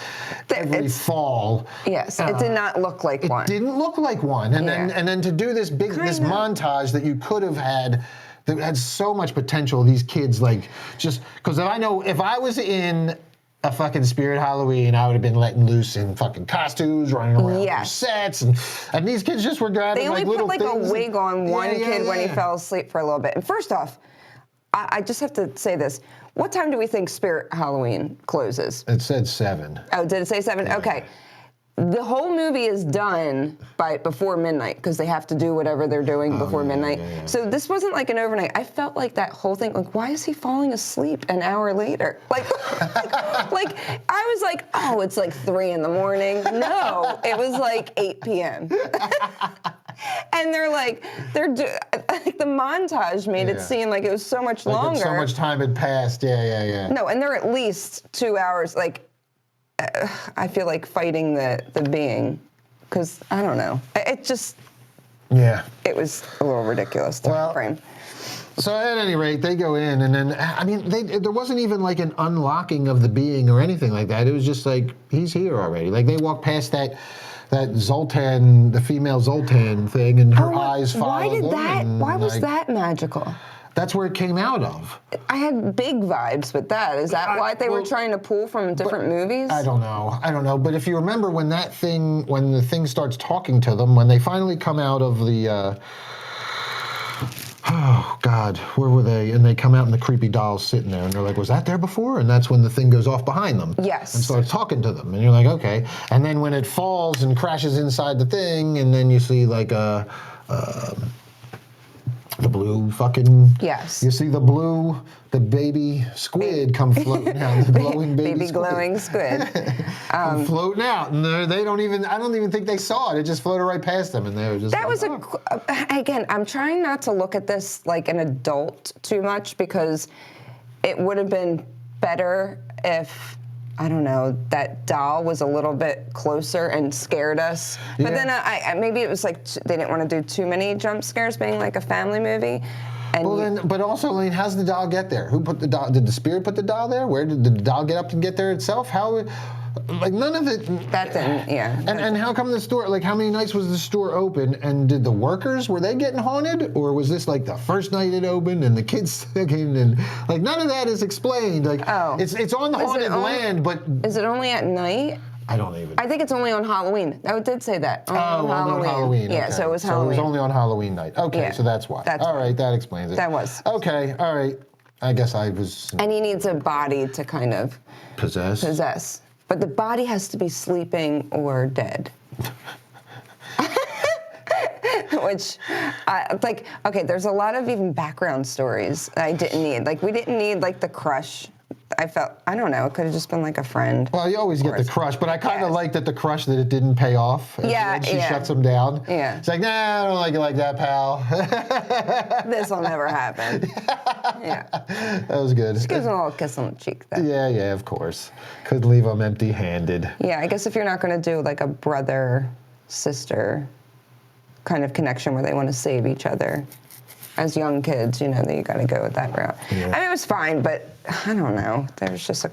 every fall. Yes, it did not look like one. It didn't look like one, and then to do this montage that you could have had. That had so much potential. These kids, like, just because I know if I was in a fucking Spirit Halloween, I would have been letting loose in fucking costumes, running around for sets, and these kids just were grabbing like little things. They only put like a wig on one kid when he fell asleep for a little bit. And first off, I just have to say this: what time do we think Spirit Halloween closes? It said 7. Oh, did it say 7? Yeah. Okay. The whole movie is done before midnight because they have to do whatever they're doing before midnight. Yeah. So this wasn't like an overnight. I felt like that whole thing, like, why is he falling asleep an hour later? Like, like I was like, oh, it's like 3 a.m. No, it was like 8 p.m. And like the montage made it seem like it was so much longer. So much time had passed. Yeah. No, and they're at least 2 hours, like. I feel like fighting the being, because I don't know. It just, it was a little ridiculous time frame. So at any rate, they go in, and then, I mean, there wasn't even like an unlocking of the being or anything like that. It was just like, he's here already. Like, they walked past that Zoltan, the female Zoltan thing, and her eyes followed them. Why was that magical? That's where it came out of. I had big vibes with that. Is that why they were trying to pull from different movies? I don't know. But if you remember when the thing starts talking to them, when they finally come out of the, oh God, where were they? And they come out and the creepy doll's sitting there, and they're like, was that there before? And that's when the thing goes off behind them. Yes. And starts talking to them. And you're like, okay. And then when it falls and crashes inside the thing, and then you see like the blue fucking... Yes. You see the baby squid come floating out, the glowing baby squid. Glowing squid. Come floating out, and I don't even think they saw it. It just floated right past them, and they were just That was again, I'm trying not to look at this like an adult too much, because it would have been better if, I don't know, that doll was a little bit closer and scared us. But then maybe it was like they didn't want to do too many jump scares, being like a family movie. And but also, I mean, how's the doll get there? Who put the doll? Did the spirit put the doll there? Where did the doll get up and get there itself? How? Like, none of it. That didn't, And how come the store, like, how many nights was the store open, and did the workers, were they getting haunted? Or was this like the first night it opened and the kids came in? Like, none of that is explained. Like, it's on the haunted land, but. Is it only at night? I don't even. I think it's only on Halloween. It did say that. Only on Halloween. Yeah, okay. So it was Halloween. So it was only on Halloween night. Okay, so that's why. All right, that explains it. That was. Okay, all right. I guess I was. And he needs a body to kind of. Possess. But the body has to be sleeping or dead. Which, like, okay, there's a lot of even background stories I didn't need. Like, we didn't need, like, the crush. I don't know, it could have just been like a friend. Well, you always get the crush, but I kind of like that the crush that it didn't pay off. And she shuts him down. Yeah. It's like, nah, I don't like it like that, pal. This will never happen. Yeah. That was good. Just gives him a little kiss on the cheek, though. Yeah, of course. Couldn't leave him empty-handed. Yeah, I guess if you're not going to do like a brother-sister kind of connection where they want to save each other. As young kids, you know, that you got to go with that route. Yeah. I mean, it was fine, but I don't know. There was just a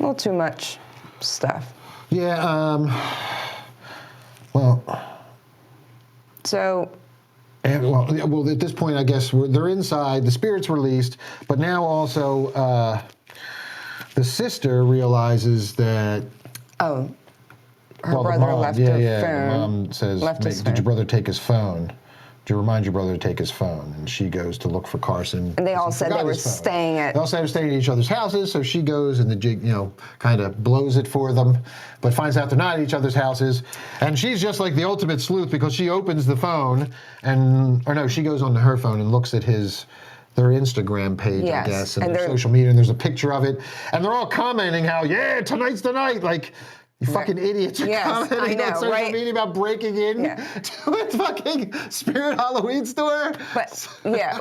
little too much stuff. Yeah, well. So. Well, at this point, I guess they're inside. The spirit's released, but now also the sister realizes that. Oh. Her brother left her phone. The mom says, "Did your brother take his phone? To remind your brother to take his phone," and she goes to look for Carson. And they all said they were staying at. They all said they were staying at each other's houses, so she goes and kind of blows it for them, but finds out they're not at each other's houses, and she's just like the ultimate sleuth because she opens the phone she goes onto her phone and looks at their Instagram page, I guess, and their social media, and there's a picture of it, and they're all commenting how, tonight's the night, like. You fucking idiots are commenting on social media about breaking in to a fucking Spirit Halloween store. But,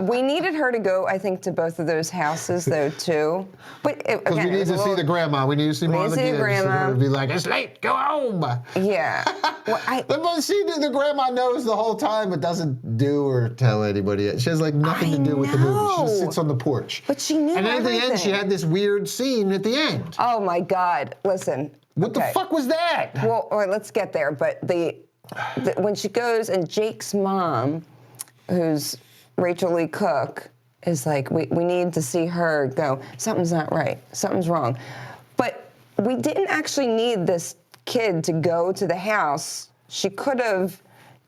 we needed her to go, I think, to both of those houses, though, too. But because we need to see the grandma. We need to see more of the kids. Grandma. Be like, it's late, go home. Yeah. Well, the grandma knows the whole time, but doesn't do or tell anybody. She has, like, nothing to do with the movie. She just sits on the porch. But she knew everything. And at the end, she had this weird scene at the end. Oh, my God. Listen. What the fuck was that? Well, all right, let's get there. But when she goes and Jake's mom, who's Rachel Lee Cook, is like, we need to see her go, something's not right, something's wrong. But we didn't actually need this kid to go to the house. She could have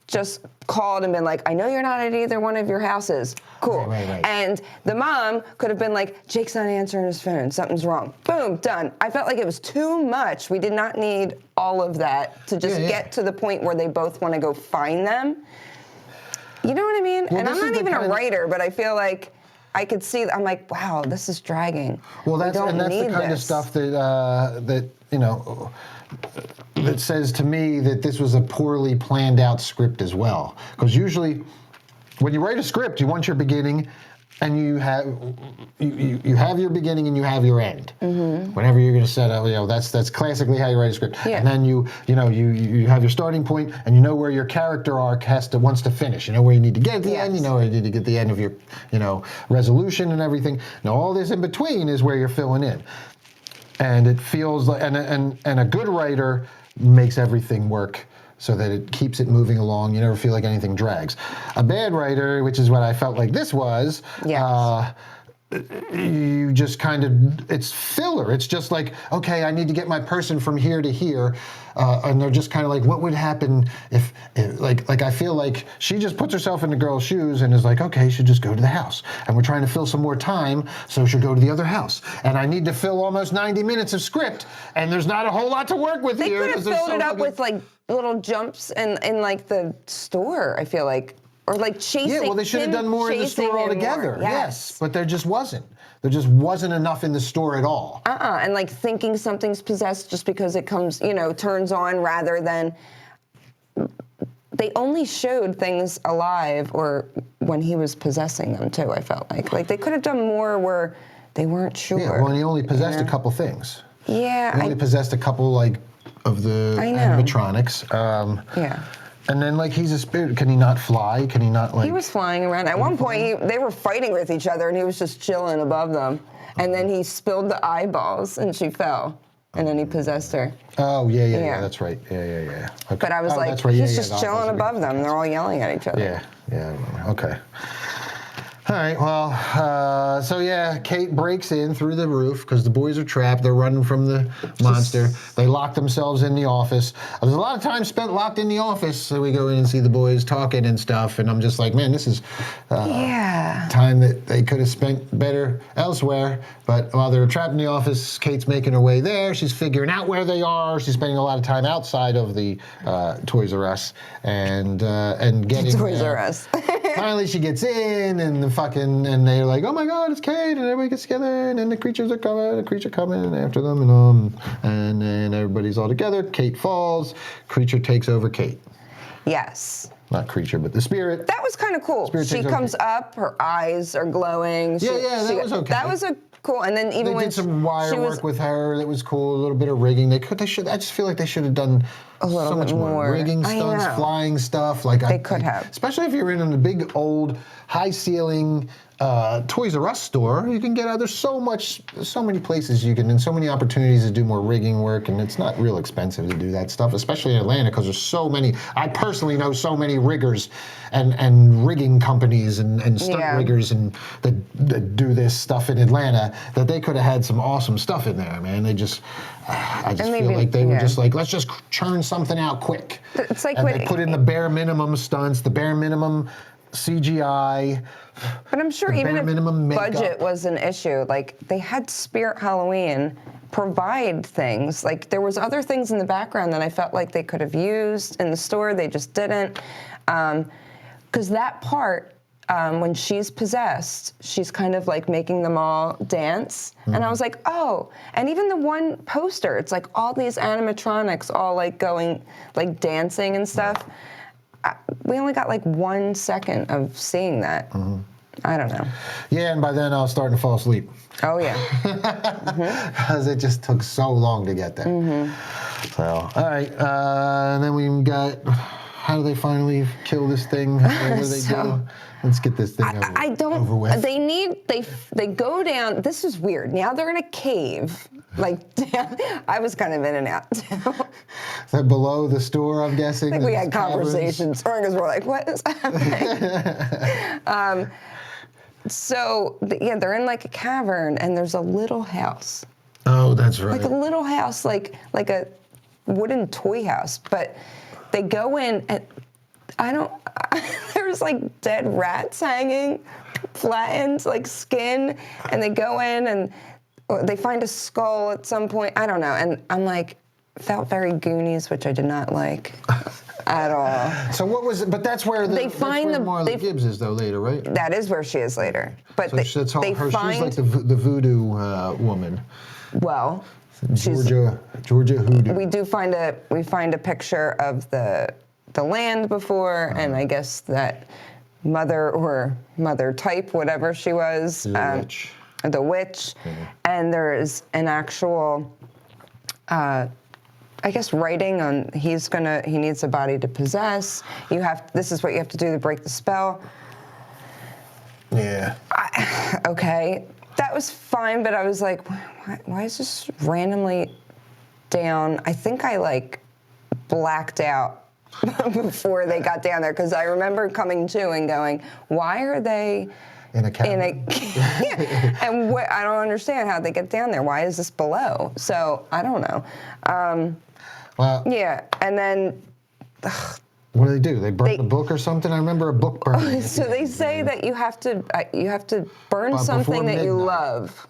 just called and been like, I know you're not at either one of your houses. Cool. Right. And the mom could have been like, Jake's not answering his phone. Something's wrong. Boom, done. I felt like it was too much. We did not need all of that to just get to the point where they both want to go find them. You know what I mean? Well, and I'm not even a writer, but I feel like I could see, I'm like, wow, this is dragging. Well, that's the kind of stuff that that says to me that this was a poorly planned out script as well. Because usually when you write a script, you want your beginning and you have your beginning and you have your end. Whenever you're going to set up, that's classically how you write a script. Yeah. And then you have your starting point, and you know where your character arc wants to finish. You know where you need to get at the end. You know where you need to get the end of your resolution and everything. Now all this in between is where you're filling in, and it feels like and a good writer makes everything work, so that it keeps it moving along. You never feel like anything drags. A bad writer, which is what I felt like this was, you just kind of, it's filler. It's just like, okay, I need to get my person from here to here. And they're just kind of like, what would happen if like I feel like she just puts herself in the girl's shoes and is like, okay, she should just go to the house. And we're trying to fill some more time, so she'll go to the other house. And I need to fill almost 90 minutes of script, and there's not a whole lot to work with here. They could have filled it up with like little jumps in like the store, I feel like. Or like chasing. Yeah, well, they should have done more in the store altogether. Yes, but there just wasn't. There just wasn't enough in the store at all. And like thinking something's possessed just because it comes, turns on, rather than they only showed things alive or when he was possessing them too. I felt like they could have done more where they weren't sure. Yeah, well, and he only possessed a couple things. Yeah, he only possessed a couple of the animatronics. Yeah. And then, he's a spirit. Can he not fly? Can he not, He was flying around. At one point, they were fighting with each other, and he was just chilling above them. And then he spilled the eyeballs, and she fell. And then he possessed her. Oh, yeah, that's right. Yeah. Okay. But I was that's right. he's just chilling above them. They're all yelling at each other. Yeah, I remember. Okay. All right, well, Kate breaks in through the roof because the boys are trapped. They're running from the monster. They lock themselves in the office. There's a lot of time spent locked in the office, so we go in and see the boys talking and stuff, and I'm just like, man, this is time that they could have spent better elsewhere. But while they're trapped in the office, Kate's making her way there. She's figuring out where they are. She's spending a lot of time outside of the Toys R Us and getting... Toys R Us. Finally, she gets in, and and they're like, "Oh my God, it's Kate!" And everybody gets together, and then the creatures are coming after them, and then everybody's all together. Kate falls. Creature takes over Kate. Yes. Not creature, but the spirit. That was kind of cool. She comes up, her eyes are glowing. That was okay. That was cool. And then even they did some wire work with her. That was cool. A little bit of rigging. They should. I just feel like they should have done so much more rigging stunts, flying stuff. They could have. Especially if you're in a big old high ceiling Toys R Us store, you can get out. There's so many places you can, and so many opportunities to do more rigging work, and it's not real expensive to do that stuff, especially in Atlanta, because there's so many. I personally know so many riggers and rigging companies and stunt riggers and that do this stuff in Atlanta, that they could have had some awesome stuff in there, man. I just feel like they were just like, let's just churn something out quick. It's like they put in the bare minimum stunts, the bare minimum CGI. But I'm sure even if budget was an issue, they had Spirit Halloween provide things. There was other things in the background that I felt like they could have used in the store. They just didn't. Because that part, when she's possessed, she's kind of making them all dance. Mm-hmm. And I was like, oh. And even the one poster, it's all these animatronics all going, dancing and stuff. We only got 1 second of seeing that. Mm-hmm. I don't know. Yeah, and by then I was starting to fall asleep. Oh, yeah. Because it just took so long to get there. Mm-hmm. So, all right. And then we got, how do they finally kill this thing? What do they do? Let's get this thing over with. They go down. This is weird. Now they're in a cave. I was kind of in and out. Is that below the store, I'm guessing? I think we had conversations. Or because we're like, what is happening? They're in a cavern, and there's a little house. Oh, that's right. A little house, like a wooden toy house. But they go in, and there's dead rats hanging, flattened, skin, and they go in, and they find a skull at some point. I don't know. And I'm felt very Goonies, which I did not like at all. So what was it? But that's where Marla Gibbs is, though, later, right? That is where she is later. But she's the voodoo woman. Well, Georgia Hoodoo. We find a picture of the land before, and I guess that mother or mother type, whatever she was. Witch. The witch. And there's an actual, I guess, writing on he needs a body to possess. This is what you have to do to break the spell. Yeah. Okay. That was fine, but I was like, why is this randomly down? I think I blacked out before they got down there, because I remember coming to and going, why are they in a cabin? And I don't understand how they get down there. Why is this below? So I don't know. Well, yeah, and then what do? They burn the book or something? I remember a book burning. So they say that you have to burn something that you love,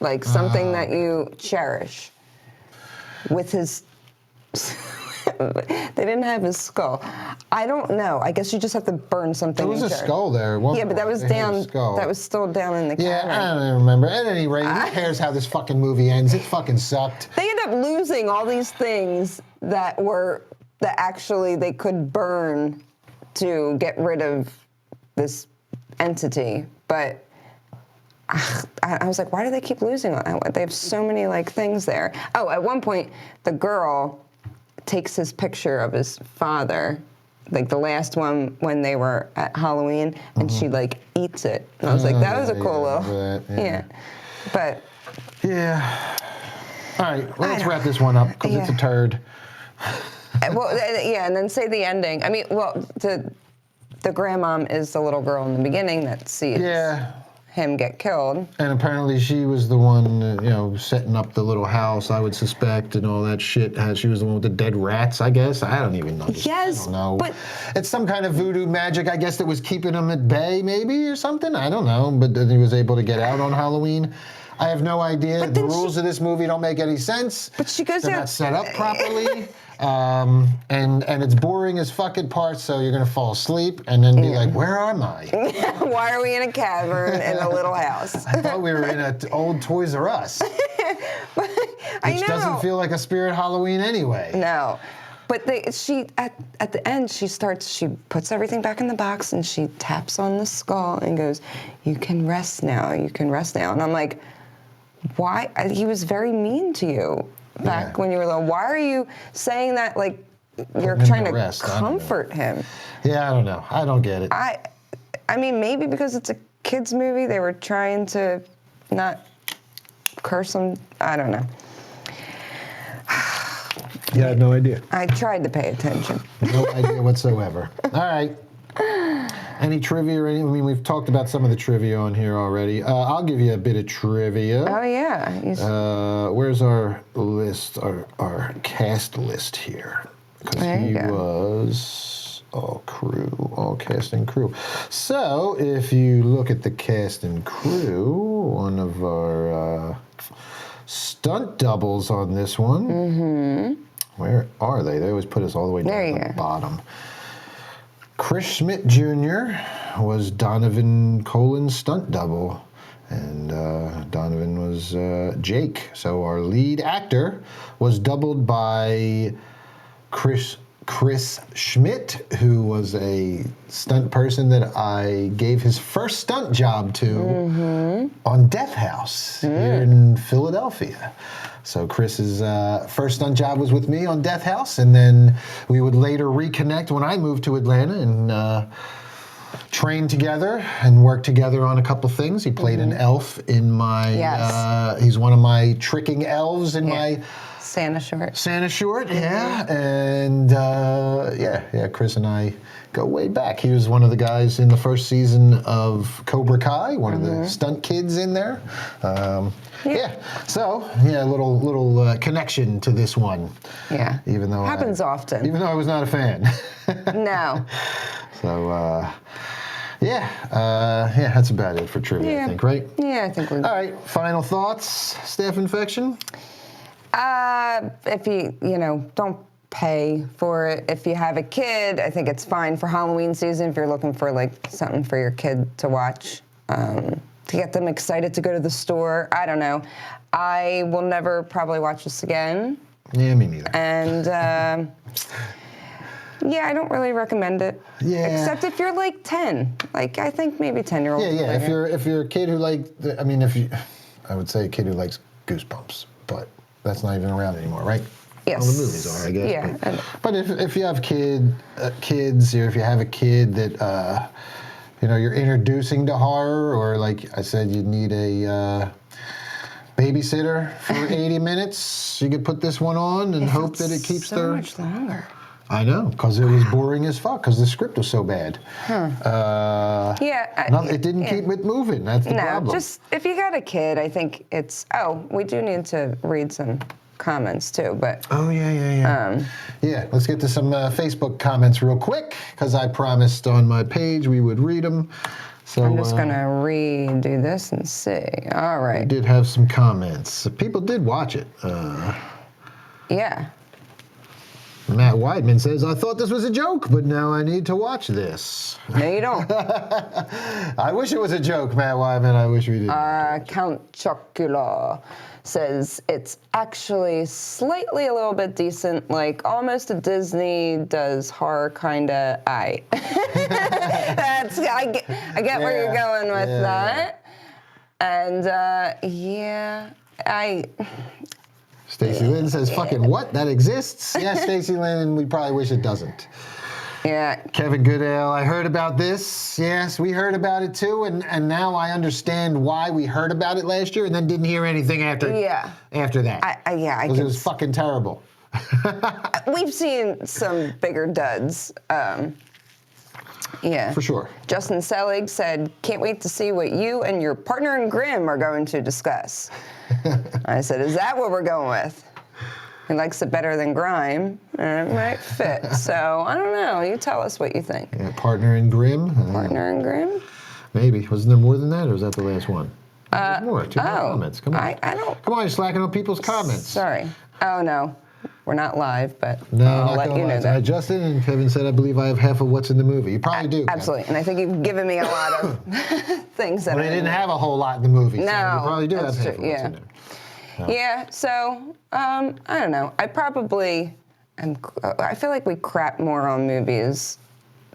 like something that you cherish. With his, they didn't have his skull. I don't know. I guess you just have to burn something. There was a skull there. Yeah, but that was down. That was still down in the cavern. Yeah, I don't remember. At any rate, who cares how this fucking movie ends? It fucking sucked. They end up losing all these things that actually they could burn to get rid of this entity, but I was like, why do they keep losing it? They have so many things there. Oh, at one point, the girl takes his picture of his father, the last one when they were at Halloween, and she eats it. And I was like, that was a cool little, yeah. But yeah. All right, let's wrap this one up because it's a turd. Well, yeah, and then say the ending. I mean, well, the grandmom is the little girl in the beginning that sees him get killed. And apparently she was the one, setting up the little house, I would suspect, and all that shit. She was the one with the dead rats, I guess. I don't even know. Yes, I don't know. But it's some kind of voodoo magic, I guess, that was keeping him at bay, maybe, or something. I don't know. But then he was able to get out on Halloween. I have no idea. The rules of this movie don't make any sense. But she goes They're not set up properly. And it's boring as fuck at parts, so you're gonna fall asleep and then be like, where am I? Why are we in a cavern in a little house? I thought we were in an old Toys R Us. Which doesn't feel like a Spirit Halloween anyway. No. But she at the end, she puts everything back in the box and she taps on the skull and goes, you can rest now, you can rest now. And I'm like, why? He was very mean to you back when you were little. Why are you saying that you're trying to comfort him? Yeah, I don't know. I don't get it. I mean, maybe because it's a kid's movie, they were trying to not curse him. I don't know. Yeah, I had no idea. I tried to pay attention. No idea whatsoever. All right. Any trivia or anything? I mean, we've talked about some of the trivia on here already. I'll give you a bit of trivia. Oh, yeah. Where's our list, our cast list here? Because he was all cast and crew. So, if you look at the cast and crew, one of our stunt doubles on this one. Mm-hmm. Where are they? They always put us all the way down to the bottom. Chris Schmidt Jr. was Donovan Colin's stunt double, and Donovan was Jake. So our lead actor was doubled by Chris Schmidt, who was a stunt person that I gave his first stunt job to on Death House here in Philadelphia. So Chris's first stunt job was with me on Death House, and then we would later reconnect when I moved to Atlanta and train together and work together on a couple things. He played an elf in my, he's one of my tricking elves in my Santa short. Santa short, and Chris and I go way back. He was one of the guys in the first season of Cobra Kai, one of the stunt kids in there. So a little connection to this one. Yeah, even though happens often. Even though I was not a fan. No. So. That's about it for trivia, I think, right? Yeah, I think we're... All right, final thoughts, Steph Infection? If you don't pay for it. If you have a kid, I think it's fine for Halloween season if you're looking for something for your kid to watch, to get them excited to go to the store. I don't know. I will never probably watch this again. Yeah, me neither. And Yeah, I don't really recommend it. Yeah. Except if you're like 10. Like, I think maybe 10-year-olds. Yeah. If you're a kid who I would say a kid who likes Goosebumps, but that's not even around anymore, right? Yes. Well, the movies are, I guess. Yeah. But if you have kids, or if you have a kid that you're introducing to horror, or like I said, you need a babysitter for 80 minutes, you could put this one on and hope that it keeps so much longer. I know, because it was boring as fuck, because the script was so bad. It didn't keep it moving. That's the problem. Just if you got a kid, I think it's. Oh, we do need to read some comments too, but. Oh yeah. Let's get to some Facebook comments real quick, because I promised on my page we would read them. So I'm just gonna redo this and see. All right. We did have some comments. People did watch it. Yeah. Matt Weidman says, I thought this was a joke, but now I need to watch this. No, you don't. I wish it was a joke, Matt Weidman. I wish we didn't. Count Chocula says it's actually slightly a little bit decent, like almost a Disney does horror kinda. I get where you're going with that. Yeah. And Stacy Lynn says, fucking what? That exists? Yes, Stacy Lynn, we probably wish it doesn't. Yeah. Kevin Goodale, I heard about this. Yes, we heard about it too, and now I understand why we heard about it last year and then didn't hear anything after that. Because it was fucking terrible. We've seen some bigger duds. Yeah. For sure. Justin Selig said, can't wait to see what you and your partner in Grimm are going to discuss. I said, is that what we're going with? He likes it better than Grime, and it might fit. So, I don't know. You tell us what you think. Yeah, Partner in Grimm? Partner in Grimm? Maybe. Wasn't there more than that, or was that the last one? There's more. Two more comments. Come on. I don't... Come on, you're slacking on people's comments. Sorry. Oh, no. We're not live, but I'll let you know that. Justin and Kevin said, I believe I have half of what's in the movie. You probably do. Absolutely. And I think you've given me a lot of things that they didn't have a whole lot in the movie. No. So you probably do have half of what's in there. No. Yeah, so, I don't know. I feel like we crap more on movies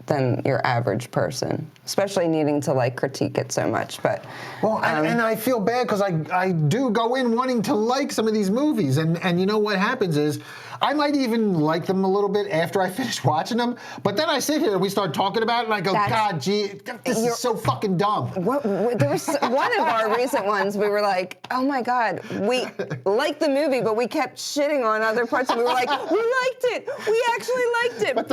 than your average person, especially needing to, like, critique it so much, but... Well, and I feel bad because I do go in wanting to like some of these movies, and you know what happens is, I might even like them a little bit after I finish watching them, but then I sit here and we start talking about it, and I go, God, gee, this is so fucking dumb. There was one of our recent ones, we were like, oh my God, we liked the movie, but we kept shitting on other parts, and we were like, we liked it, we actually liked it, but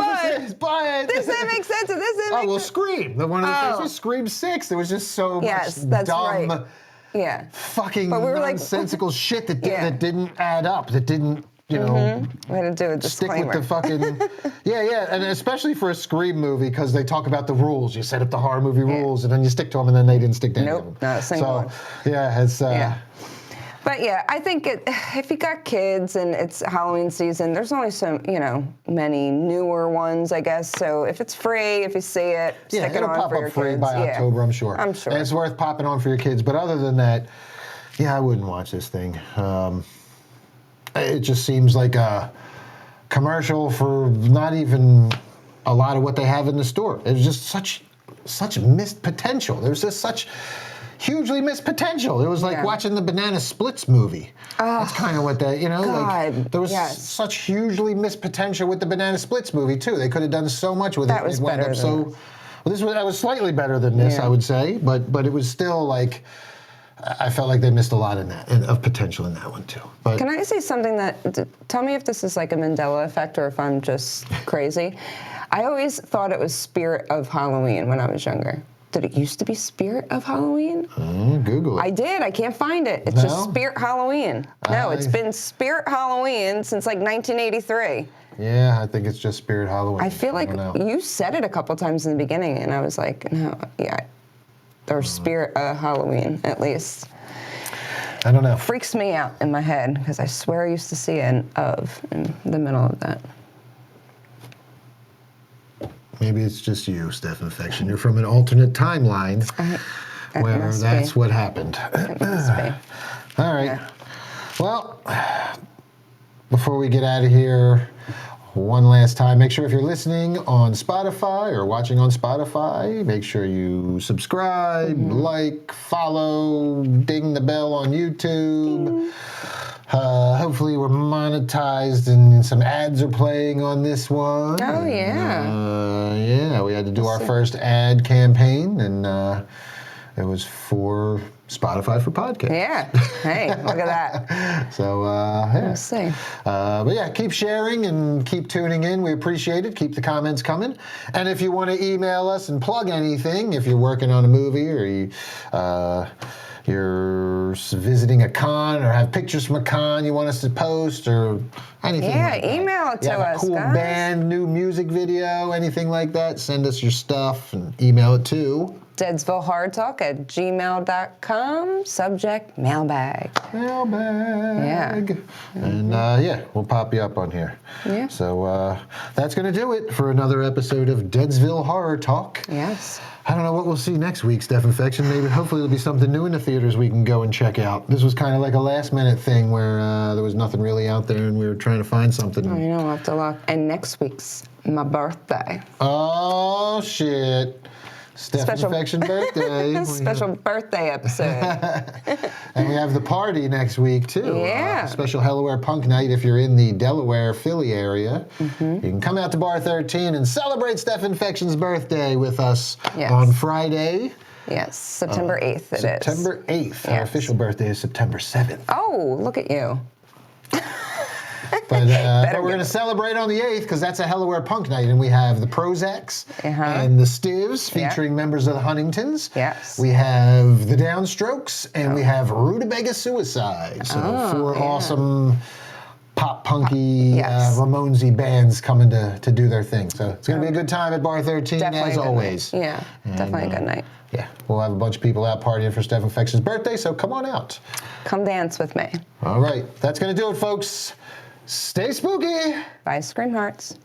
this didn't make sense, and this didn't make sense. Scream. One of the things was Scream 6. There was just so much dumb, fucking nonsensical shit that didn't add up, that didn't, we had to do a disclaimer. Stick with the fucking... and especially for a Scream movie, because they talk about the rules. You set up the horror movie rules, and then you stick to them, and then they didn't stick to any of them. Not a single one. It's... But yeah, I think if you got kids and it's Halloween season, there's only so, many newer ones, I guess. So if it's free, if you see it, stick it on for your kids. It'll pop up free by October, I'm sure. I'm sure. And it's worth popping on for your kids. But other than that, I wouldn't watch this thing. It just seems like a commercial for not even a lot of what they have in the store. It was just such missed potential. There was just such hugely missed potential. It was like watching the Banana Splits movie. That's kind of what that, like there was such hugely missed potential with the Banana Splits movie too. They could have done so much with it. That was better than this. That was slightly better than this, I would say, but it was still like, I felt like they missed a lot in that, of potential in that one too. But can I say something tell me if this is like a Mandela effect or if I'm just crazy. I always thought it was Spirit of Halloween when I was younger. Did it used to be Spirit of Halloween? Google it. I did. I can't find it. It's just Spirit Halloween. No, it's been Spirit Halloween since like 1983. Yeah, I think it's just Spirit Halloween. I feel like you said it a couple times in the beginning, and I was like, no, or Spirit of Halloween, at least. I don't know. Freaks me out in my head, because I swear I used to see an of in the middle of that. Maybe it's just you, Steph Infection. You're from an alternate timeline where that's what happened. It must be. All right. Yeah. Well, before we get out of here, one last time, make sure if you're listening on Spotify or watching on Spotify, make sure you subscribe, like, follow, ding the bell on YouTube. Hopefully we're monetized and some ads are playing on this one. Oh, yeah. Yeah, we had to do our first ad campaign, and it was for Spotify for podcasts. Yeah. Hey, look at that. So, yeah. We'll see. But yeah, keep sharing and keep tuning in. We appreciate it. Keep the comments coming. And if you want to email us and plug anything, if you're working on a movie or you're visiting a con or have pictures from a con you want us to post or anything like that. Email it to us, cool guys. band, new music video, anything like that, send us your stuff and email it to DeadsvilleHorrorTalk@gmail.com. Subject, mailbag. Mailbag. And yeah, we'll pop you up on here. Yeah. So that's going to do it for another episode of Deadsville Horror Talk. Yes. I don't know what we'll see next week, Steph Infection. Maybe, hopefully, there'll be something new in the theaters we can go and check out. This was kind of like a last-minute thing where there was nothing really out there, and we were trying to find something. I know, I'll have to look. And next week's my birthday. Oh, shit. Steph Infection birthday. Special birthday episode. And we have the party next week, too. Yeah. Special Halloween Punk Night if you're in the Delaware, Philly area. You can come out to Bar 13 and celebrate Steph Infection's birthday with us on Friday. Yes, September 8th it is. September 8th. Our official birthday is September 7th. Oh, look at you. But we're going to celebrate on the 8th because that's a Halloween Punk Night, and we have the Prozacs and the Stivs featuring members of the Huntingtons. Yes. We have the Downstrokes, and we have Rutabaga Suicide. So four awesome pop punky Ramonesy bands coming to do their thing. So it's going to be a good time at Bar 13 as always. Yeah, definitely a good night. Yeah, we'll have a bunch of people out partying for Steph Infection's birthday, so come on out. Come dance with me. All right, that's going to do it, folks. Stay spooky. Bye, Scream Hearts.